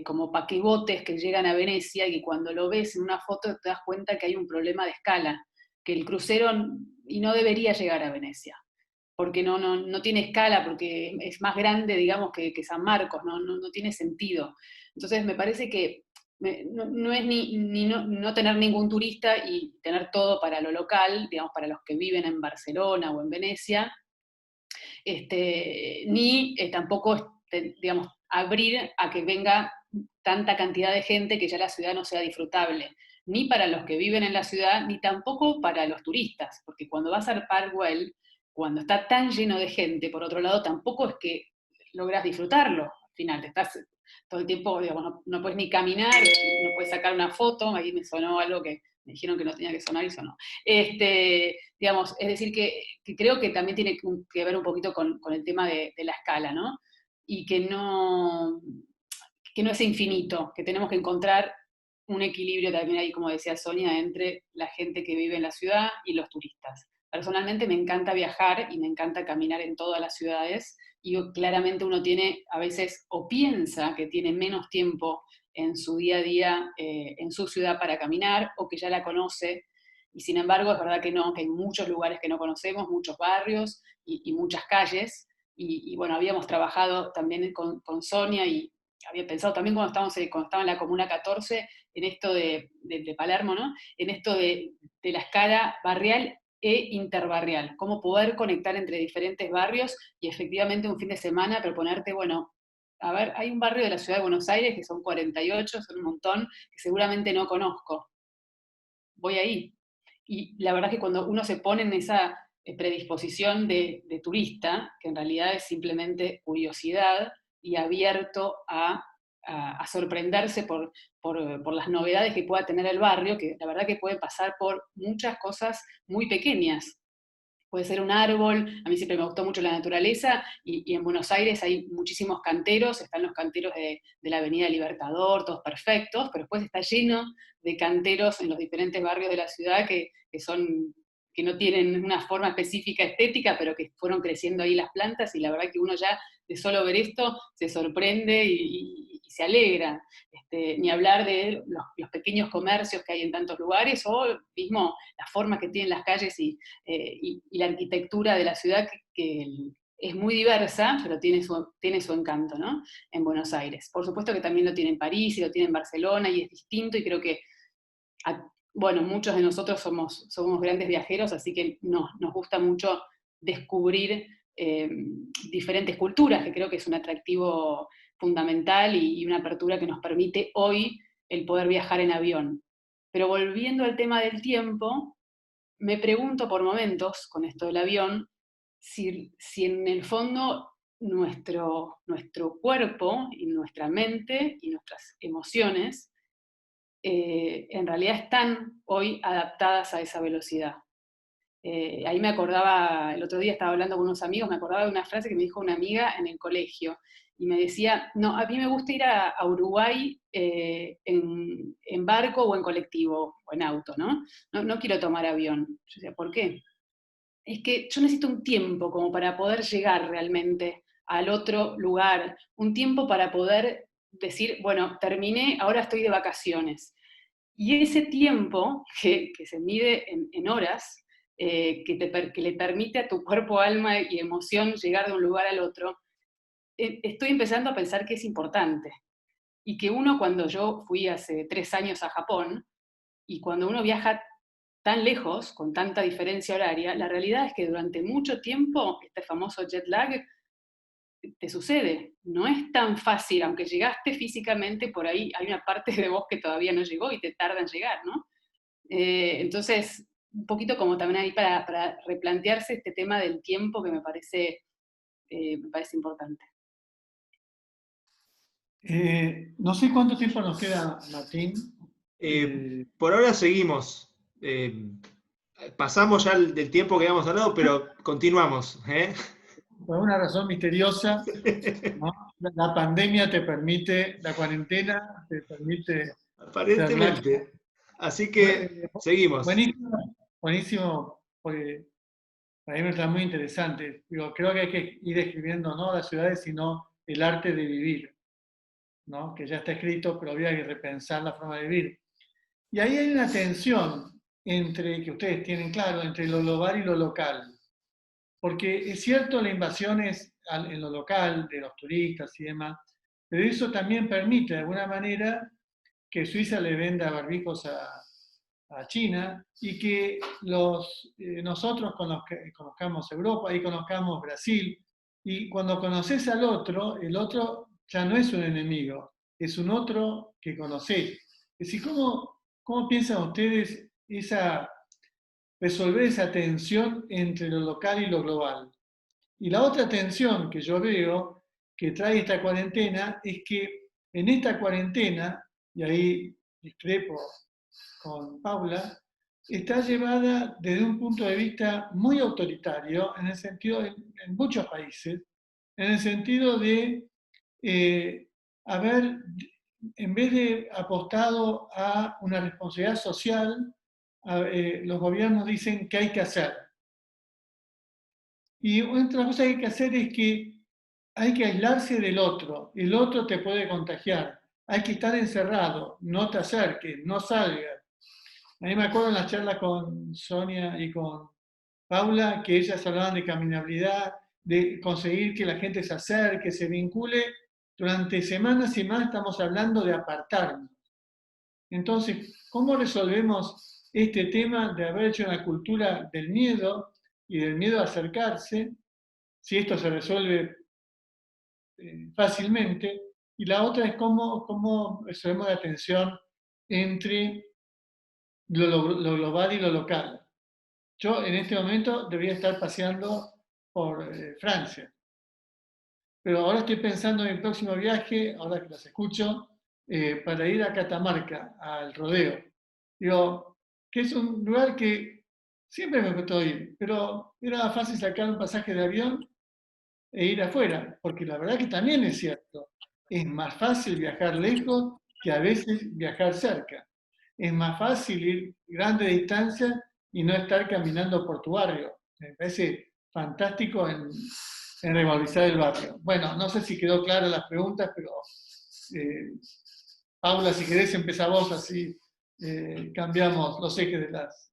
como paquebotes que llegan a Venecia y que cuando lo ves en una foto te das cuenta que hay un problema de escala, que el crucero y no debería llegar a Venecia, porque no tiene escala, porque es más grande, digamos, que San Marcos, no tiene sentido. Entonces me parece que no es ni no tener ningún turista y tener todo para lo local, digamos, para los que viven en Barcelona o en Venecia, ni tampoco, digamos, abrir a que venga tanta cantidad de gente que ya la ciudad no sea disfrutable, ni para los que viven en la ciudad, ni tampoco para los turistas, porque cuando vas al Parkwell, cuando está tan lleno de gente, por otro lado, tampoco es que logras disfrutarlo. Al final, te estás todo el tiempo, digamos, no puedes ni caminar, no puedes sacar una foto, ahí me sonó algo que me dijeron que no tenía que sonar y sonó. Digamos, es decir, que creo que también tiene que ver un poquito con el tema de la escala, ¿no? Y que no es infinito, que tenemos que encontrar un equilibrio también ahí, como decía Sonia, entre la gente que vive en la ciudad y los turistas. Personalmente me encanta viajar y me encanta caminar en todas las ciudades, y claramente uno tiene, a veces, o piensa que tiene menos tiempo en su día a día, en su ciudad para caminar, o que ya la conoce, y sin embargo es verdad que no, que hay muchos lugares que no conocemos, muchos barrios y muchas calles, y bueno, habíamos trabajado también con Sonia, y había pensado también cuando estaba en la Comuna 14, en esto de Palermo, ¿no? En esto de la escala barrial e interbarrial, cómo poder conectar entre diferentes barrios y efectivamente un fin de semana proponerte, bueno, a ver, hay un barrio de la ciudad de Buenos Aires que son 48, son un montón, que seguramente no conozco, voy ahí. Y la verdad es que cuando uno se pone en esa predisposición de turista, que en realidad es simplemente curiosidad y abierto a sorprenderse por las novedades que pueda tener el barrio, que la verdad que puede pasar por muchas cosas muy pequeñas. Puede ser un árbol, a mí siempre me gustó mucho la naturaleza, y en Buenos Aires hay muchísimos canteros, están los canteros de la Avenida Libertador, todos perfectos, pero después está lleno de canteros en los diferentes barrios de la ciudad que no tienen una forma específica estética, pero que fueron creciendo ahí las plantas, y la verdad que uno ya de solo ver esto se sorprende y se alegra. Ni hablar de los pequeños comercios que hay en tantos lugares, o mismo la forma que tienen las calles y la arquitectura de la ciudad, que es muy diversa, pero tiene su encanto, ¿no? En Buenos Aires. Por supuesto que también lo tiene en París y lo tiene en Barcelona, y es distinto, y creo que, bueno, muchos de nosotros somos grandes viajeros, así que nos gusta mucho descubrir diferentes culturas, que creo que es un atractivo fundamental y una apertura que nos permite hoy el poder viajar en avión. Pero volviendo al tema del tiempo, me pregunto por momentos, con esto del avión, si en el fondo nuestro cuerpo y nuestra mente y nuestras emociones en realidad están hoy adaptadas a esa velocidad. Ahí me acordaba, el otro día estaba hablando con unos amigos, me acordaba de una frase que me dijo una amiga en el colegio, y me decía, no, a mí me gusta ir a Uruguay en barco o en colectivo o en auto, ¿no? No quiero tomar avión. Yo decía, ¿por qué? Es que yo necesito un tiempo como para poder llegar realmente al otro lugar, un tiempo para poder decir, bueno, terminé, ahora estoy de vacaciones. Y ese tiempo, que se mide en horas, que le permite a tu cuerpo, alma y emoción llegar de un lugar al otro, estoy empezando a pensar que es importante. Y que uno, cuando yo fui hace 3 años a Japón, y cuando uno viaja tan lejos, con tanta diferencia horaria, la realidad es que durante mucho tiempo, este famoso jet lag te sucede. No es tan fácil, aunque llegaste físicamente, por ahí hay una parte de vos que todavía no llegó y te tarda en llegar, ¿no? Entonces, un poquito como también ahí para replantearse este tema del tiempo, que me parece importante. No sé cuánto tiempo nos queda, Martín. Por ahora seguimos. Pasamos ya del tiempo que habíamos hablado, pero continuamos. Por una razón misteriosa, ¿no? La pandemia te permite, la cuarentena te permite Aparentemente. Así que seguimos. Buenísimo, buenísimo, porque para mí me está muy interesante. Digo, creo que hay que ir escribiendo no las ciudades, sino el arte de vivir, ¿no? Que ya está escrito, pero había que repensar la forma de vivir. Y ahí hay una tensión que ustedes tienen claro, entre lo global y lo local. Porque es cierto, la invasión es en lo local, de los turistas y demás, pero eso también permite, de alguna manera, que Suiza le venda barbijos a China, y que nosotros conozcamos Europa y conozcamos Brasil. Y cuando conoces al otro, el otro ya no es un enemigo, es un otro que conocés. Es decir, ¿cómo piensan ustedes resolver esa tensión entre lo local y lo global? Y la otra tensión que yo veo que trae esta cuarentena es que en esta cuarentena, y ahí discrepo con Paula, está llevada desde un punto de vista muy autoritario, en el sentido, en muchos países, en el sentido de haber, en vez de apostado a una responsabilidad social, los gobiernos dicen qué hay que hacer. Y otra cosa que hay que hacer es que hay que aislarse del otro. El otro te puede contagiar. Hay que estar encerrado, no te acerques, no salgas. A mí me acuerdo en las charlas con Sonia y con Paula que ellas hablaban de caminabilidad, de conseguir que la gente se acerque, se vincule. Durante semanas y más estamos hablando de apartarnos. Entonces, ¿cómo resolvemos este tema de haber hecho una cultura del miedo y del miedo a acercarse? Si esto se resuelve fácilmente. Y la otra es cómo resolvemos la tensión entre lo global y lo local. Yo en este momento debería estar paseando por Francia, pero ahora estoy pensando en el próximo viaje, ahora que las escucho, para ir a Catamarca, al rodeo. Digo, que es un lugar que siempre me costó ir, pero era fácil sacar un pasaje de avión e ir afuera, porque la verdad que también es cierto, es más fácil viajar lejos que a veces viajar cerca. Es más fácil ir grandes distancias y no estar caminando por tu barrio. Me parece fantástico en revalorizar el barrio. Bueno, no sé si quedó clara las preguntas, pero Paula, si querés empezar vos, así cambiamos los ejes de las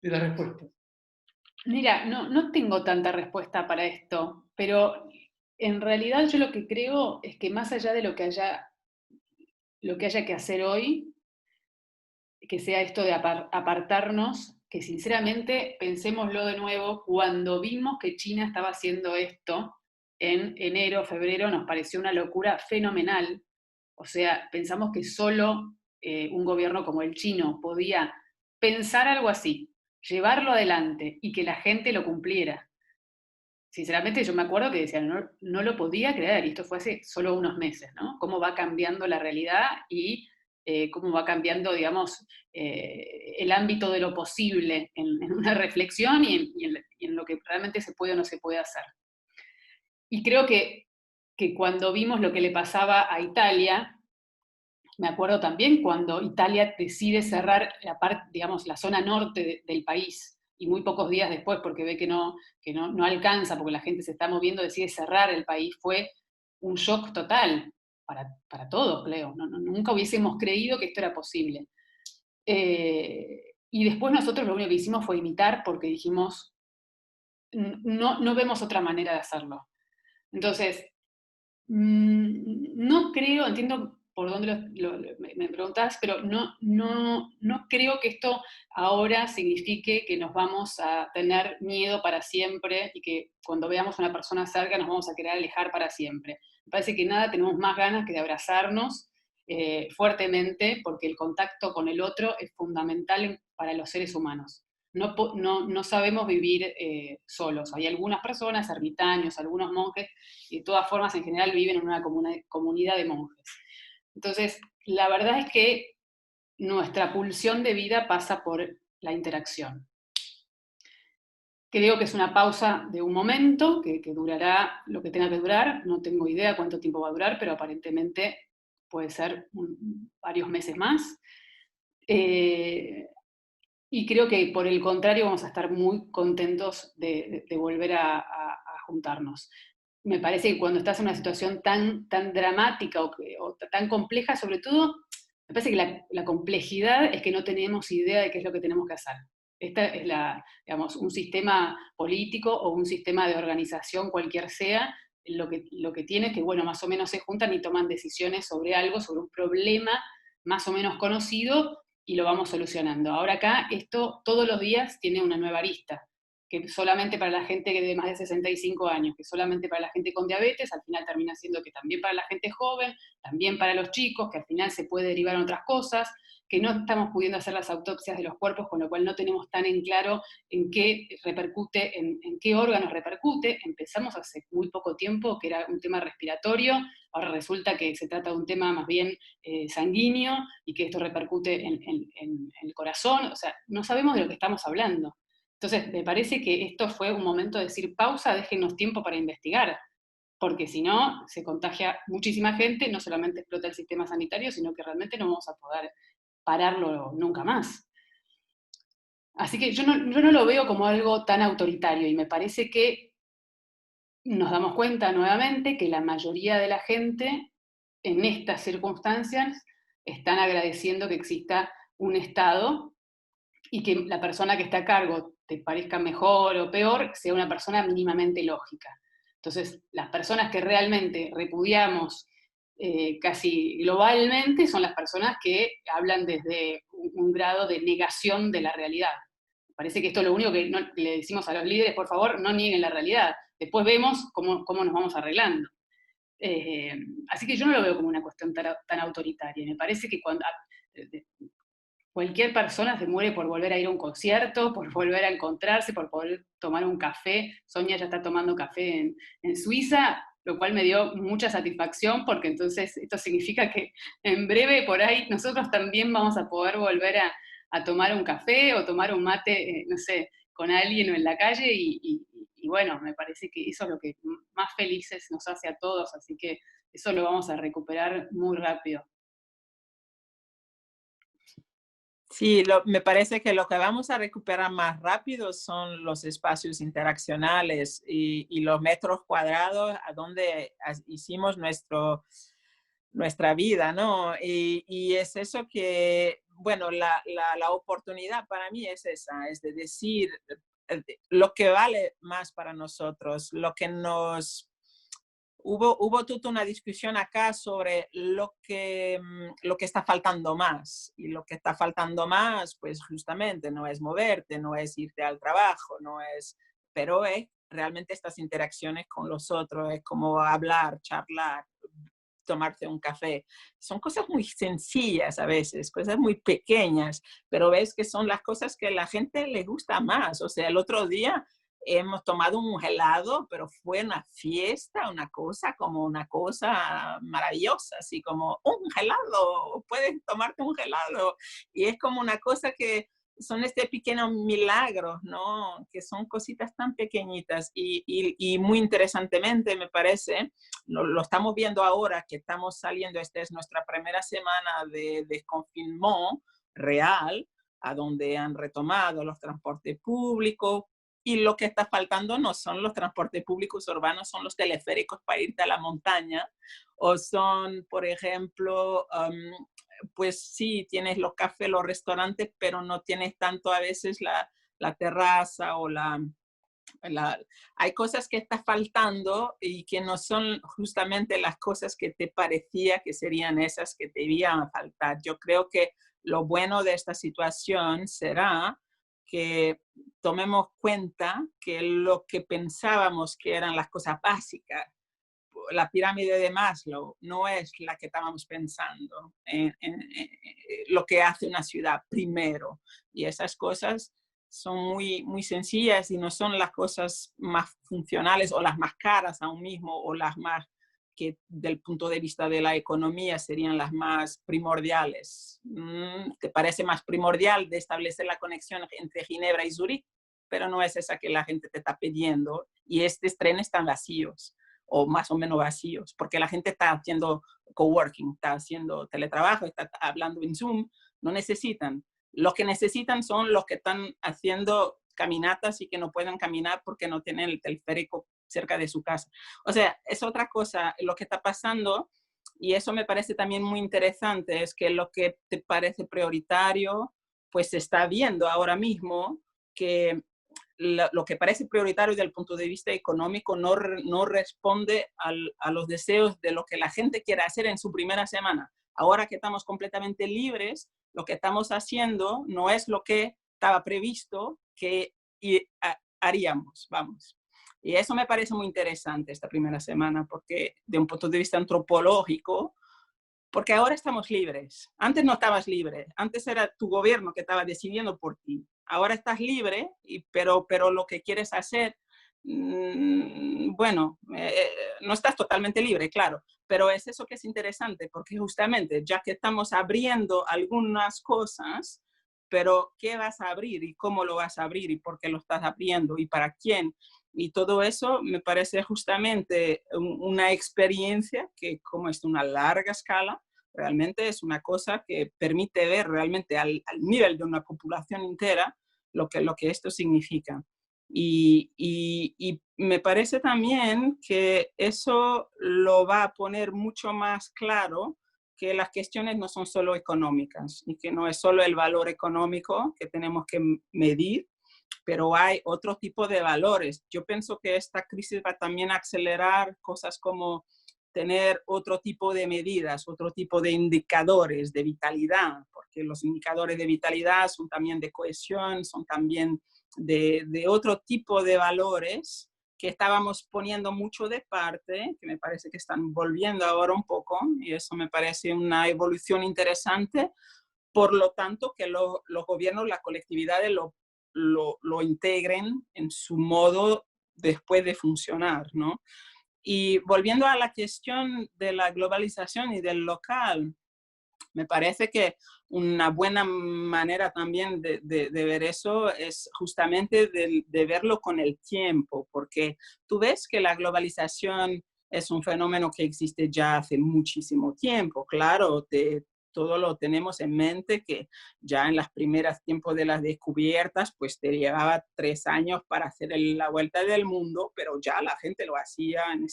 respuestas. Mira, no tengo tanta respuesta para esto, pero en realidad yo lo que creo es que más allá de lo que haya que hacer hoy, que sea esto de apartarnos, que sinceramente pensémoslo de nuevo, cuando vimos que China estaba haciendo esto en enero, febrero, nos pareció una locura fenomenal. O sea, pensamos que solo un gobierno como el chino podía pensar algo así, llevarlo adelante y que la gente lo cumpliera. Sinceramente yo me acuerdo que decían, no lo podía creer, y esto fue hace solo unos meses, ¿no? Cómo va cambiando la realidad y cómo va cambiando, digamos, el ámbito de lo posible en una reflexión y en lo que realmente se puede o no se puede hacer. Y creo que cuando vimos lo que le pasaba a Italia, me acuerdo también cuando Italia decide cerrar la parte, digamos, la zona norte del país, y muy pocos días después, porque ve que no alcanza, porque la gente se está moviendo, decide cerrar el país, fue un shock total para todos, creo. Nunca hubiésemos creído que esto era posible. Y después nosotros lo único que hicimos fue imitar, porque dijimos, no vemos otra manera de hacerlo. Entonces, no creo, entiendo por dónde me preguntás, pero no creo que esto ahora signifique que nos vamos a tener miedo para siempre y que cuando veamos a una persona cerca nos vamos a querer alejar para siempre. Me parece que nada tenemos más ganas que de abrazarnos fuertemente, porque el contacto con el otro es fundamental para los seres humanos. No sabemos vivir solos. Hay algunas personas, ermitaños, algunos monjes, y de todas formas en general viven en una comunidad de monjes. Entonces, la verdad es que nuestra pulsión de vida pasa por la interacción. Creo que es una pausa de un momento, que durará lo que tenga que durar, no tengo idea cuánto tiempo va a durar, pero aparentemente puede ser varios meses más. Y creo que por el contrario vamos a estar muy contentos de volver a juntarnos. Me parece que cuando estás en una situación tan dramática o tan compleja, sobre todo, me parece que la complejidad es que no tenemos idea de qué es lo que tenemos que hacer. Esta es digamos, un sistema político o un sistema de organización, cualquier sea, lo que tiene es que, bueno, más o menos se juntan y toman decisiones sobre algo, sobre un problema más o menos conocido, y lo vamos solucionando. Ahora acá esto todos los días tiene una nueva arista. que solamente para la gente de más de 65 años, que solamente para la gente con diabetes, al final termina siendo que también para la gente joven, también para los chicos, que al final se puede derivar en otras cosas, que no estamos pudiendo hacer las autopsias de los cuerpos, con lo cual no tenemos tan en claro en qué repercute, en qué órganos repercute. Empezamos hace muy poco tiempo, que era un tema respiratorio, ahora resulta que se trata de un tema más bien sanguíneo, y que esto repercute en el corazón. O sea, no sabemos de lo que estamos hablando. Entonces, me parece que esto fue un momento de decir, pausa, déjennos tiempo para investigar, porque si no, se contagia muchísima gente, no solamente explota el sistema sanitario, sino que realmente no vamos a poder pararlo nunca más. Así que yo no lo veo como algo tan autoritario, y me parece que nos damos cuenta nuevamente que la mayoría de la gente en estas circunstancias están agradeciendo que exista un Estado y que la persona que está a cargo, te parezca mejor o peor, sea una persona mínimamente lógica. Entonces, las personas que realmente repudiamos casi globalmente son las personas que hablan desde un grado de negación de la realidad. Me parece que esto es lo único que le decimos a los líderes: por favor, no nieguen la realidad. Después vemos cómo nos vamos arreglando. Así que yo no lo veo como una cuestión tan autoritaria. Me parece que cuando cualquier persona se muere por volver a ir a un concierto, por volver a encontrarse, por poder tomar un café. Sonia ya está tomando café en Suiza, lo cual me dio mucha satisfacción, porque entonces esto significa que en breve por ahí nosotros también vamos a poder volver a tomar un café o tomar un mate, no sé, con alguien o en la calle, y bueno, me parece que eso es lo que más felices nos hace a todos, así que eso lo vamos a recuperar muy rápido. Sí, me parece que lo que vamos a recuperar más rápido son los espacios interaccionales y los metros cuadrados a donde hicimos nuestra vida, ¿no? Y es eso que, bueno, la oportunidad para mí es esa, es de decir lo que vale más para nosotros, lo que nos... Hubo toda una discusión acá sobre lo que está faltando más. Y lo que está faltando más, pues justamente no es moverte, no es irte al trabajo, no es, pero es realmente estas interacciones con los otros, es como hablar, charlar, tomarse un café. Son cosas muy sencillas a veces, cosas muy pequeñas, pero ves que son las cosas que a la gente le gusta más. O sea, el otro día hemos tomado un helado, pero fue una fiesta, una cosa maravillosa, así como un helado, puedes tomarte un helado. Y es como una cosa que son pequeños milagros, ¿no? Que son cositas tan pequeñitas y muy interesantemente me parece, lo estamos viendo ahora que estamos saliendo, esta es nuestra primera semana de desconfinamiento real, a donde han retomado los transportes públicos. Y lo que está faltando no son los transportes públicos urbanos, son los teleféricos para irte a la montaña, o son, por ejemplo, pues sí, tienes los cafés, los restaurantes, pero no tienes tanto a veces la terraza o hay cosas que está faltando y que no son justamente las cosas que te parecía que serían esas que debían faltar. Yo creo que lo bueno de esta situación será que tomemos cuenta que lo que pensábamos que eran las cosas básicas, la pirámide de Maslow, no es la que estábamos pensando en lo que hace una ciudad primero. Y esas cosas son muy, muy sencillas y no son las cosas más funcionales o las más caras aún mismo o las más que del punto de vista de la economía serían las más primordiales. ¿Te parece más primordial de establecer la conexión entre Ginebra y Zúrich? Pero no es esa que la gente te está pidiendo y estos trenes están vacíos o más o menos vacíos, porque la gente está haciendo coworking, está haciendo teletrabajo, está hablando en Zoom, no necesitan. Lo que necesitan son los que están haciendo caminatas y que no pueden caminar porque no tienen el teleférico cerca de su casa. O sea, es otra cosa lo que está pasando y eso me parece también muy interesante, es que lo que te parece prioritario, pues se está viendo ahora mismo que lo que parece prioritario desde el punto de vista económico no responde a los deseos de lo que la gente quiere hacer en su primera semana. Ahora que estamos completamente libres, lo que estamos haciendo no es lo que estaba previsto, que haríamos? Vamos. Y eso me parece muy interesante esta primera semana, porque de un punto de vista antropológico, porque ahora estamos libres. Antes no estabas libre, antes era tu gobierno que estaba decidiendo por ti. Ahora estás libre, pero lo que quieres hacer, bueno, no estás totalmente libre, claro, pero es eso que es interesante, porque justamente ya que estamos abriendo algunas cosas, pero ¿qué vas a abrir y cómo lo vas a abrir y por qué lo estás abriendo y para quién? Y todo eso me parece justamente una experiencia que, como es de una larga escala, realmente es una cosa que permite ver realmente al nivel de una población entera lo que esto significa. Y me parece también que eso lo va a poner mucho más claro que las cuestiones no son solo económicas y que no es solo el valor económico que tenemos que medir, pero hay otro tipo de valores. Yo pienso que esta crisis va también a acelerar cosas como tener otro tipo de medidas, otro tipo de indicadores de vitalidad, porque los indicadores de vitalidad son también de cohesión, son también de otro tipo de valores que estábamos poniendo mucho de parte, que me parece que están volviendo ahora un poco, y eso me parece una evolución interesante. Por lo tanto, que los gobiernos, las colectividades lo integren en su modo después de funcionar, ¿no? Y volviendo a la cuestión de la globalización y del local, me parece que una buena manera también de ver eso es justamente de verlo con el tiempo, porque tú ves que la globalización es un fenómeno que existe ya hace muchísimo tiempo. Claro, todo lo tenemos en mente que ya en los primeros tiempos de las descubiertas, pues te llevaba 3 años para hacer la vuelta del mundo, pero ya la gente lo hacía en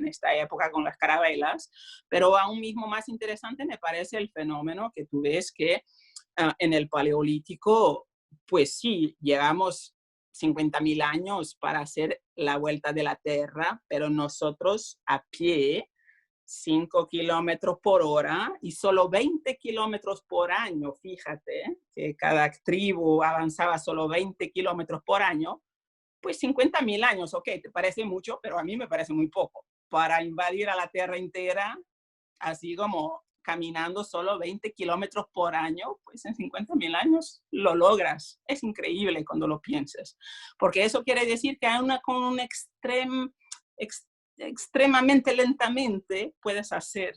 esta época con las carabelas. Pero aún mismo más interesante me parece el fenómeno que tú ves que en el Paleolítico, pues sí, llegamos 50.000 años para hacer la vuelta de la Tierra, pero nosotros a pie 5 kilómetros por hora y solo 20 kilómetros por año. Fíjate que cada tribu avanzaba solo 20 kilómetros por año. Pues 50.000 años, ok, te parece mucho, pero a mí me parece muy poco. Para invadir a la Tierra entera, así como caminando solo 20 kilómetros por año, pues en 50.000 años lo logras. Es increíble cuando lo piensas, porque eso quiere decir que con un extremadamente lentamente puedes hacer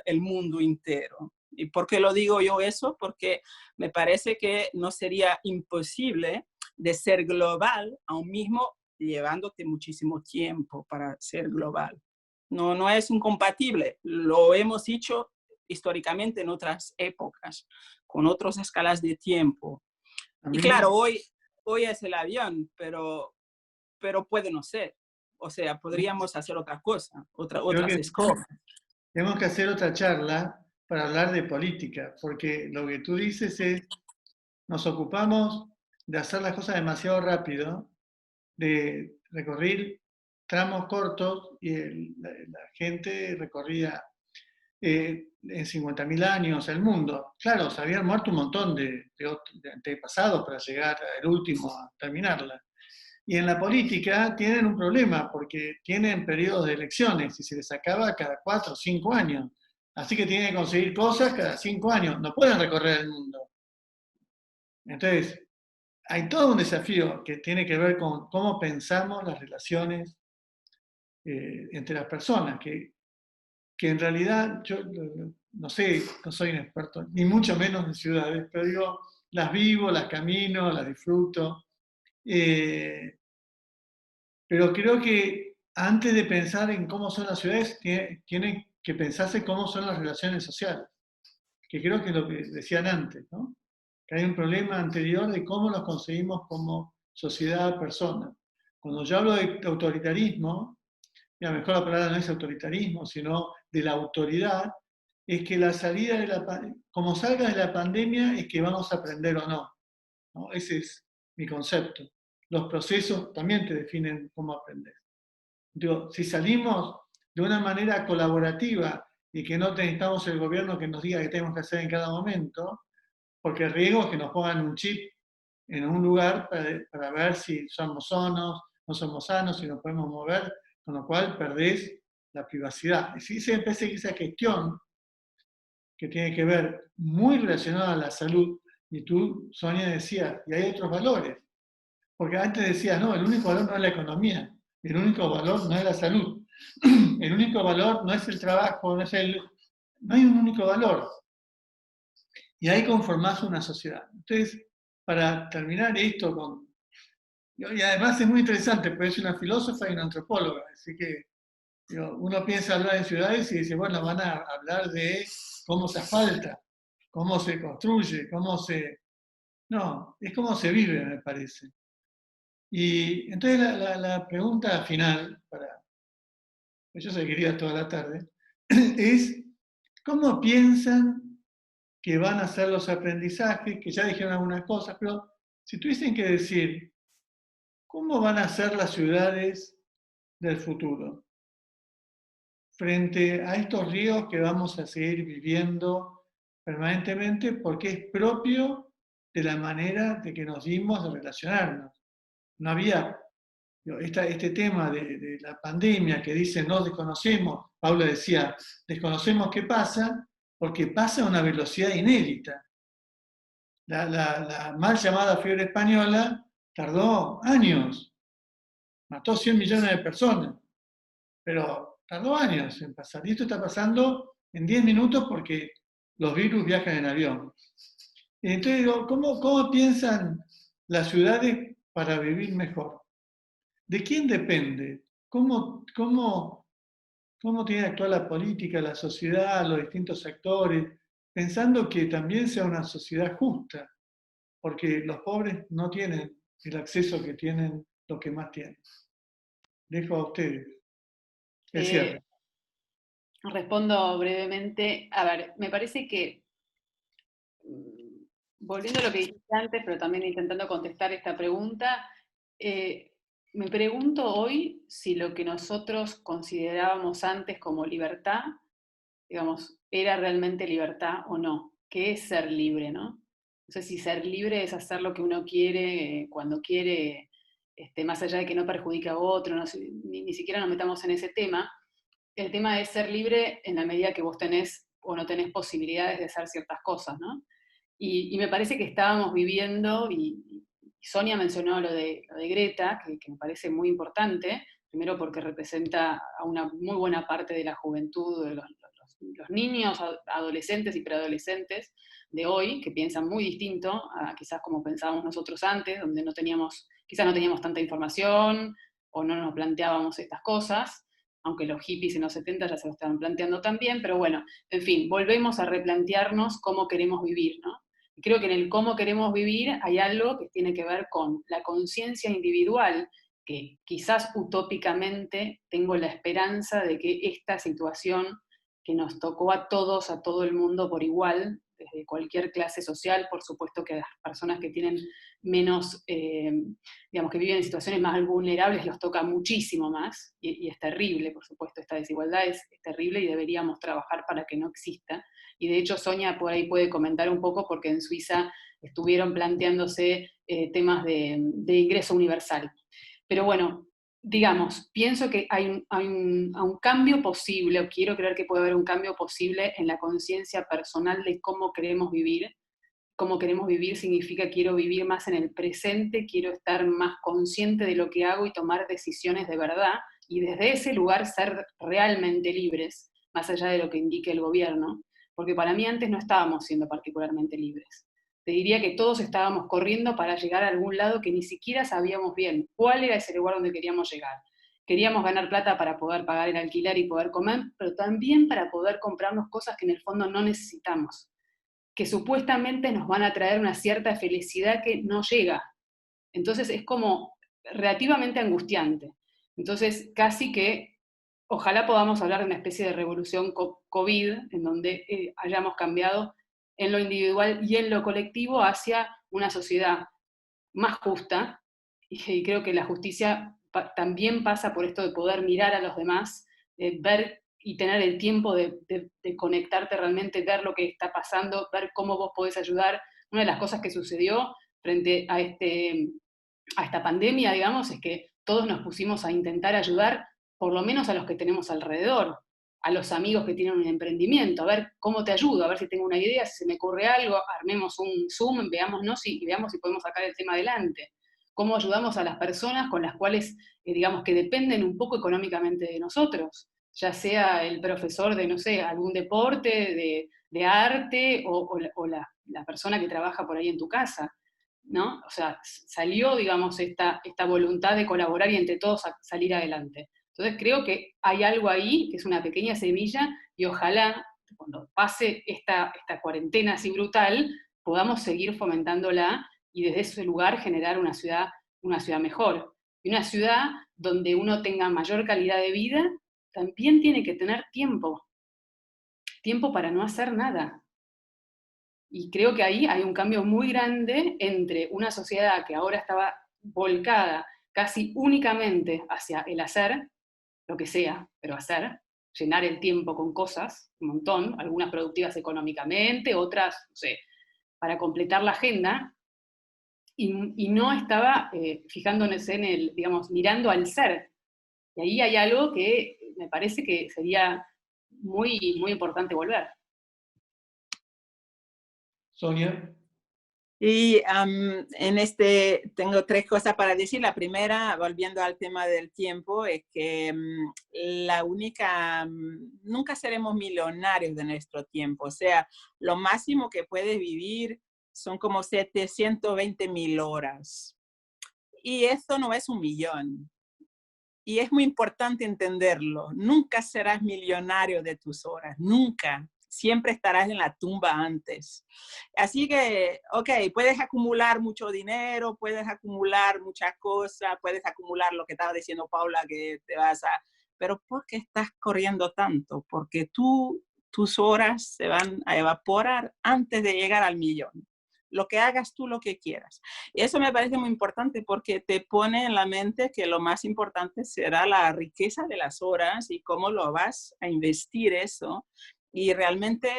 el mundo entero. ¿Y por qué lo digo yo eso? Porque me parece que no sería imposible de ser global, aún mismo llevándote muchísimo tiempo para ser global. No es incompatible. Lo hemos hecho históricamente en otras épocas, con otras escalas de tiempo. Y claro, hoy es el avión, pero puede no ser. O sea, podríamos hacer otra cosa, otras escolas. Tenemos que hacer otra charla para hablar de política, porque lo que tú dices es, nos ocupamos de hacer las cosas demasiado rápido, de recorrer tramos cortos, y la gente recorría en 50.000 años el mundo. Claro, se habían muerto un montón de antepasados para llegar al último a terminarla. Y en la política tienen un problema porque tienen periodos de elecciones y se les acaba cada 4 o 5 años. Así que tienen que conseguir cosas cada 5 años. No pueden recorrer el mundo. Entonces, hay todo un desafío que tiene que ver con cómo pensamos las relaciones entre las personas, que en realidad yo no sé, no soy un experto, ni mucho menos en ciudades, pero digo, las vivo, las camino, las disfruto. Pero creo que antes de pensar en cómo son las ciudades, tienen que pensarse cómo son las relaciones sociales, que creo que es lo que decían antes, ¿no? Que hay un problema anterior de cómo nos conseguimos como sociedad, persona. Cuando yo hablo de autoritarismo, mira, mejor la palabra no es autoritarismo, sino de la autoridad, es que la salida de como salga de la pandemia es que vamos a aprender o no, ¿no? Ese es mi concepto. Los procesos también te definen cómo aprender. Digo, si salimos de una manera colaborativa y que no necesitamos el gobierno que nos diga qué tenemos que hacer en cada momento, porque el riesgo es que nos pongan un chip en un lugar para ver si somos sanos, no somos sanos, si nos podemos mover, con lo cual perdés la privacidad. Y siempre que esa cuestión que tiene que ver muy relacionada a la salud, y tú, Sonia, decías, y hay otros valores, porque antes decías, no, el único valor no es la economía, el único valor no es la salud, el único valor no es el trabajo, no hay un único valor. Y ahí conformás una sociedad. Entonces, para terminar esto y además es muy interesante, porque es una filósofa y una antropóloga, así que uno piensa hablar en ciudades y dice, bueno, van a hablar de cómo se asfalta, cómo se construye, No, es cómo se vive, me parece. Y entonces la pregunta final, pues yo sé que quería toda la tarde, es, ¿cómo piensan que van a ser los aprendizajes? Que ya dijeron algunas cosas, pero si tuviesen que decir, ¿cómo van a ser las ciudades del futuro frente a estos ríos que vamos a seguir viviendo permanentemente porque es propio de la manera de que nos dimos de relacionarnos? No había este tema de la pandemia que dice no desconocemos, Paula decía, desconocemos qué pasa porque pasa a una velocidad inédita. La mal llamada fiebre española tardó años, mató 100 millones de personas, pero tardó años en pasar. Y esto está pasando en 10 minutos porque los virus viajan en avión. Entonces digo, ¿cómo piensan las ciudades para vivir mejor? ¿De quién depende? ¿Cómo tiene que actuar la política, la sociedad, los distintos actores, pensando que también sea una sociedad justa? Porque los pobres no tienen el acceso que tienen los que más tienen. Dejo a ustedes el cierre. Respondo brevemente. A ver, me parece que, volviendo a lo que dijiste antes, pero también intentando contestar esta pregunta, me pregunto hoy si lo que nosotros considerábamos antes como libertad, digamos, era realmente libertad o no. ¿Qué es ser libre, no? No sé si ser libre es hacer lo que uno quiere, cuando quiere, más allá de que no perjudique a otro, no, ni siquiera nos metamos en ese tema. El tema es ser libre en la medida que vos tenés o no tenés posibilidades de hacer ciertas cosas, ¿no? Y me parece que estábamos viviendo, y Sonia mencionó lo de Greta, que me parece muy importante, primero porque representa a una muy buena parte de la juventud, de los niños, adolescentes y preadolescentes de hoy, que piensan muy distinto a quizás como pensábamos nosotros antes, donde quizás no teníamos tanta información o no nos planteábamos estas cosas, aunque los hippies en los 70 ya se lo estaban planteando también, pero bueno, en fin, volvemos a replantearnos cómo queremos vivir, ¿no? Y creo que en el cómo queremos vivir hay algo que tiene que ver con la conciencia individual, que quizás utópicamente tengo la esperanza de que esta situación que nos tocó a todos, a todo el mundo por igual, desde cualquier clase social, por supuesto que a las personas que tienen menos, digamos, que viven en situaciones más vulnerables los toca muchísimo más, y es terrible, por supuesto, esta desigualdad es terrible y deberíamos trabajar para que no exista. Y de hecho Sonia por ahí puede comentar un poco, porque en Suiza estuvieron planteándose temas de ingreso universal. Pero bueno, digamos, pienso que hay un cambio posible, o quiero creer que puede haber un cambio posible en la conciencia personal de cómo queremos vivir. Cómo queremos vivir significa quiero vivir más en el presente, quiero estar más consciente de lo que hago y tomar decisiones de verdad, y desde ese lugar ser realmente libres, más allá de lo que indique el gobierno, porque para mí antes no estábamos siendo particularmente libres. Te diría que todos estábamos corriendo para llegar a algún lado que ni siquiera sabíamos bien cuál era ese lugar donde queríamos llegar. Queríamos ganar plata para poder pagar el alquiler y poder comer, pero también para poder comprarnos cosas que en el fondo no necesitamos, que supuestamente nos van a traer una cierta felicidad que no llega. Entonces es como relativamente angustiante. Entonces casi que ojalá podamos hablar de una especie de revolución COVID, en donde hayamos cambiado en lo individual y en lo colectivo hacia una sociedad más justa, y creo que la justicia también pasa por esto de poder mirar a los demás, ver y tener el tiempo de conectarte realmente, ver lo que está pasando, ver cómo vos podés ayudar. Una de las cosas que sucedió frente a esta pandemia, digamos, es que todos nos pusimos a intentar ayudar por lo menos a los que tenemos alrededor, a los amigos que tienen un emprendimiento, a ver cómo te ayudo, a ver si tengo una idea, si se me ocurre algo, armemos un Zoom, veámonos y veamos si podemos sacar el tema adelante. Cómo ayudamos a las personas con las cuales, digamos, que dependen un poco económicamente de nosotros, ya sea el profesor de, no sé, algún deporte, de arte, o la persona que trabaja por ahí en tu casa, ¿no? O sea, salió, digamos, esta voluntad de colaborar y entre todos salir adelante. Entonces creo que hay algo ahí, que es una pequeña semilla, y ojalá, cuando pase esta cuarentena así brutal, podamos seguir fomentándola y desde ese lugar generar una ciudad mejor. Y una ciudad donde uno tenga mayor calidad de vida, también tiene que tener tiempo para no hacer nada. Y creo que ahí hay un cambio muy grande entre una sociedad que ahora estaba volcada casi únicamente hacia el hacer, lo que sea, pero hacer, llenar el tiempo con cosas, un montón, algunas productivas económicamente, otras, no sé, para completar la agenda, y no estaba fijándose en el, digamos, mirando al ser. Y ahí hay algo que me parece que sería muy, muy importante volver. Sonia. Y tengo 3 cosas para decir. La primera, volviendo al tema del tiempo, es que nunca seremos millonarios de nuestro tiempo. O sea, lo máximo que puedes vivir son como 720.000 horas. Y eso no es 1 millón. Y es muy importante entenderlo. Nunca serás millonario de tus horas, nunca. Siempre estarás en la tumba antes. Así que, ok, puedes acumular mucho dinero, puedes acumular muchas cosas, puedes acumular lo que estaba diciendo Paula, que te vas a... Pero ¿por qué estás corriendo tanto? Porque tus horas se van a evaporar antes de llegar al millón. Lo que hagas tú, lo que quieras. Y eso me parece muy importante porque te pone en la mente que lo más importante será la riqueza de las horas y cómo lo vas a investir eso. Y realmente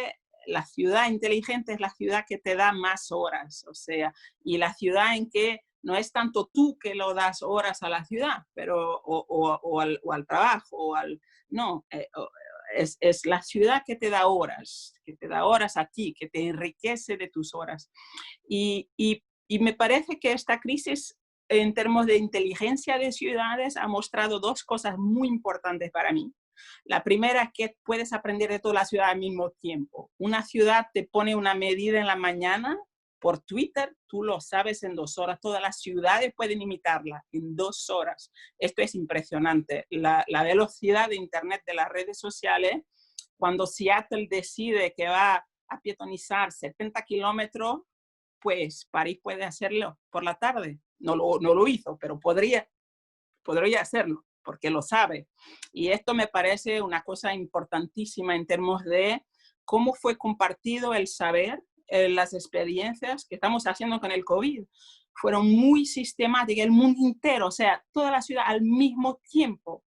la ciudad inteligente es la ciudad que te da más horas, o sea, y la ciudad en que no es tanto tú que lo das horas a la ciudad, pero, o al trabajo, no, es la ciudad que te da horas a ti, que te enriquece de tus horas. Y me parece que esta crisis en términos de inteligencia de ciudades ha mostrado 2 cosas muy importantes para mí. La primera es que puedes aprender de toda la ciudad al mismo tiempo. Una ciudad te pone una medida en la mañana por Twitter, tú lo sabes en 2 horas. Todas las ciudades pueden imitarla en 2 horas. Esto es impresionante. La velocidad de Internet, de las redes sociales, cuando Seattle decide que va a pietonizar 70 kilómetros, pues París puede hacerlo por la tarde. No lo hizo, pero podría hacerlo, porque lo sabe. Y esto me parece una cosa importantísima en términos de cómo fue compartido el saber, las experiencias que estamos haciendo con el COVID. Fueron muy sistemáticas, el mundo entero, o sea, toda la ciudad al mismo tiempo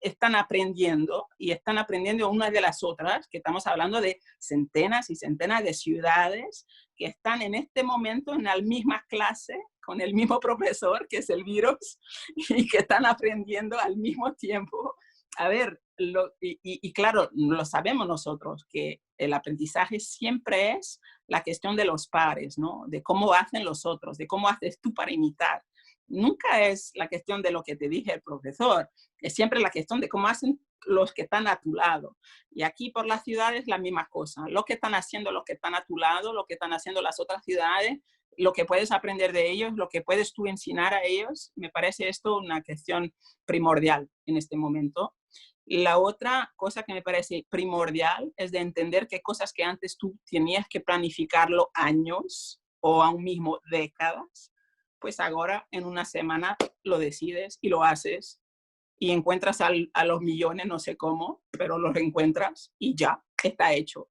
están aprendiendo y están aprendiendo unas de las otras, que estamos hablando de centenas y centenas de ciudades que están en este momento en la misma clase con el mismo profesor, que es el virus, y que están aprendiendo al mismo tiempo. A ver, y claro, lo sabemos nosotros, que el aprendizaje siempre es la cuestión de los pares, ¿no? De cómo hacen los otros, de cómo haces tú para imitar. Nunca es la cuestión de lo que te dije el profesor, es siempre la cuestión de cómo hacen los que están a tu lado. Y aquí por las ciudades la misma cosa. Lo que están haciendo los que están a tu lado, lo que están haciendo las otras ciudades, lo que puedes aprender de ellos, lo que puedes tú enseñar a ellos, me parece esto una cuestión primordial en este momento. La otra cosa que me parece primordial es de entender que cosas que antes tú tenías que planificarlo años o aún mismo décadas, pues ahora en una semana lo decides y lo haces y encuentras a los millones, no sé cómo, pero los encuentras y ya, está hecho.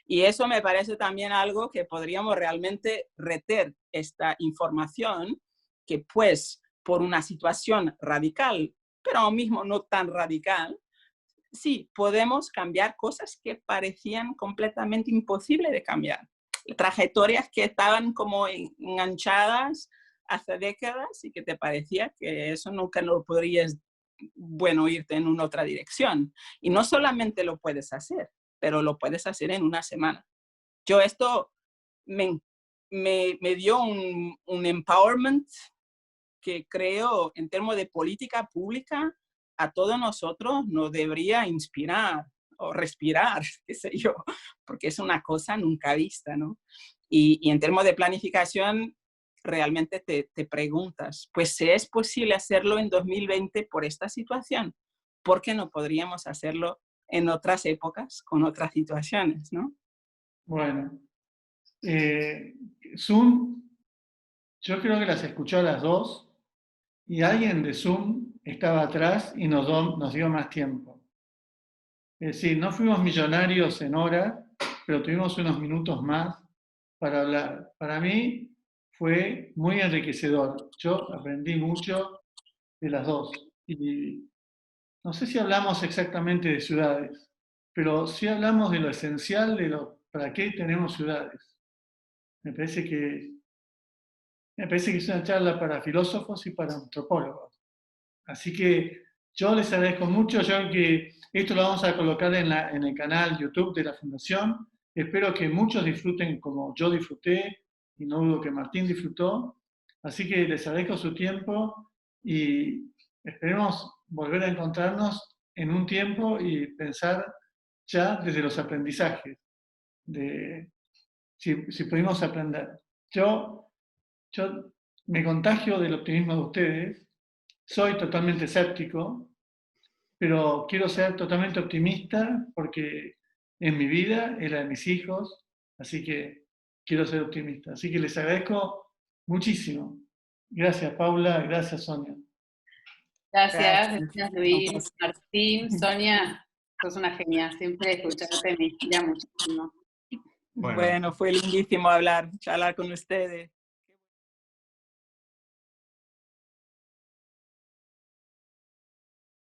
Y eso me parece también algo que podríamos realmente reter esta información, que pues por una situación radical, pero aún mismo no tan radical, sí, podemos cambiar cosas que parecían completamente imposibles de cambiar. trayectorias que estaban como enganchadas hace décadas y que te parecía que eso nunca lo podrías, bueno, irte en una otra dirección. Y no solamente lo puedes hacer, pero lo puedes hacer en una semana. Yo esto me dio un empowerment que creo en términos de política pública a todos nosotros nos debería inspirar o respirar, qué sé yo, porque es una cosa nunca vista, ¿no? Y en términos de planificación, realmente te preguntas, pues si es posible hacerlo en 2020 por esta situación, ¿por qué no podríamos hacerlo en otras épocas con otras situaciones, ¿no? Bueno, Zoom, yo creo que las escuchó a las dos y alguien de Zoom estaba atrás y nos dio más tiempo. Es decir, no fuimos millonarios en hora, pero tuvimos unos minutos más para hablar. Para mí fue muy enriquecedor. Yo aprendí mucho de las dos. Y no sé si hablamos exactamente de ciudades, pero sí hablamos de lo esencial de para qué tenemos ciudades. Me parece que es una charla para filósofos y para antropólogos. Así que yo les agradezco mucho. Yo creo que esto lo vamos a colocar en el canal YouTube de la Fundación. Espero que muchos disfruten como yo disfruté y no dudo que Martín disfrutó. Así que les agradezco su tiempo y esperemos volver a encontrarnos en un tiempo y pensar ya desde los aprendizajes, de si pudimos aprender. Yo me contagio del optimismo de ustedes, soy totalmente escéptico, pero quiero ser totalmente optimista porque en mi vida es la de mis hijos, así que quiero ser optimista. Así que les agradezco muchísimo. Gracias, Paula, gracias, Sonia. Gracias Luis, Martín, Sonia, sos una genia, siempre escucharte me inspira muchísimo. Bueno, fue lindísimo charlar con ustedes.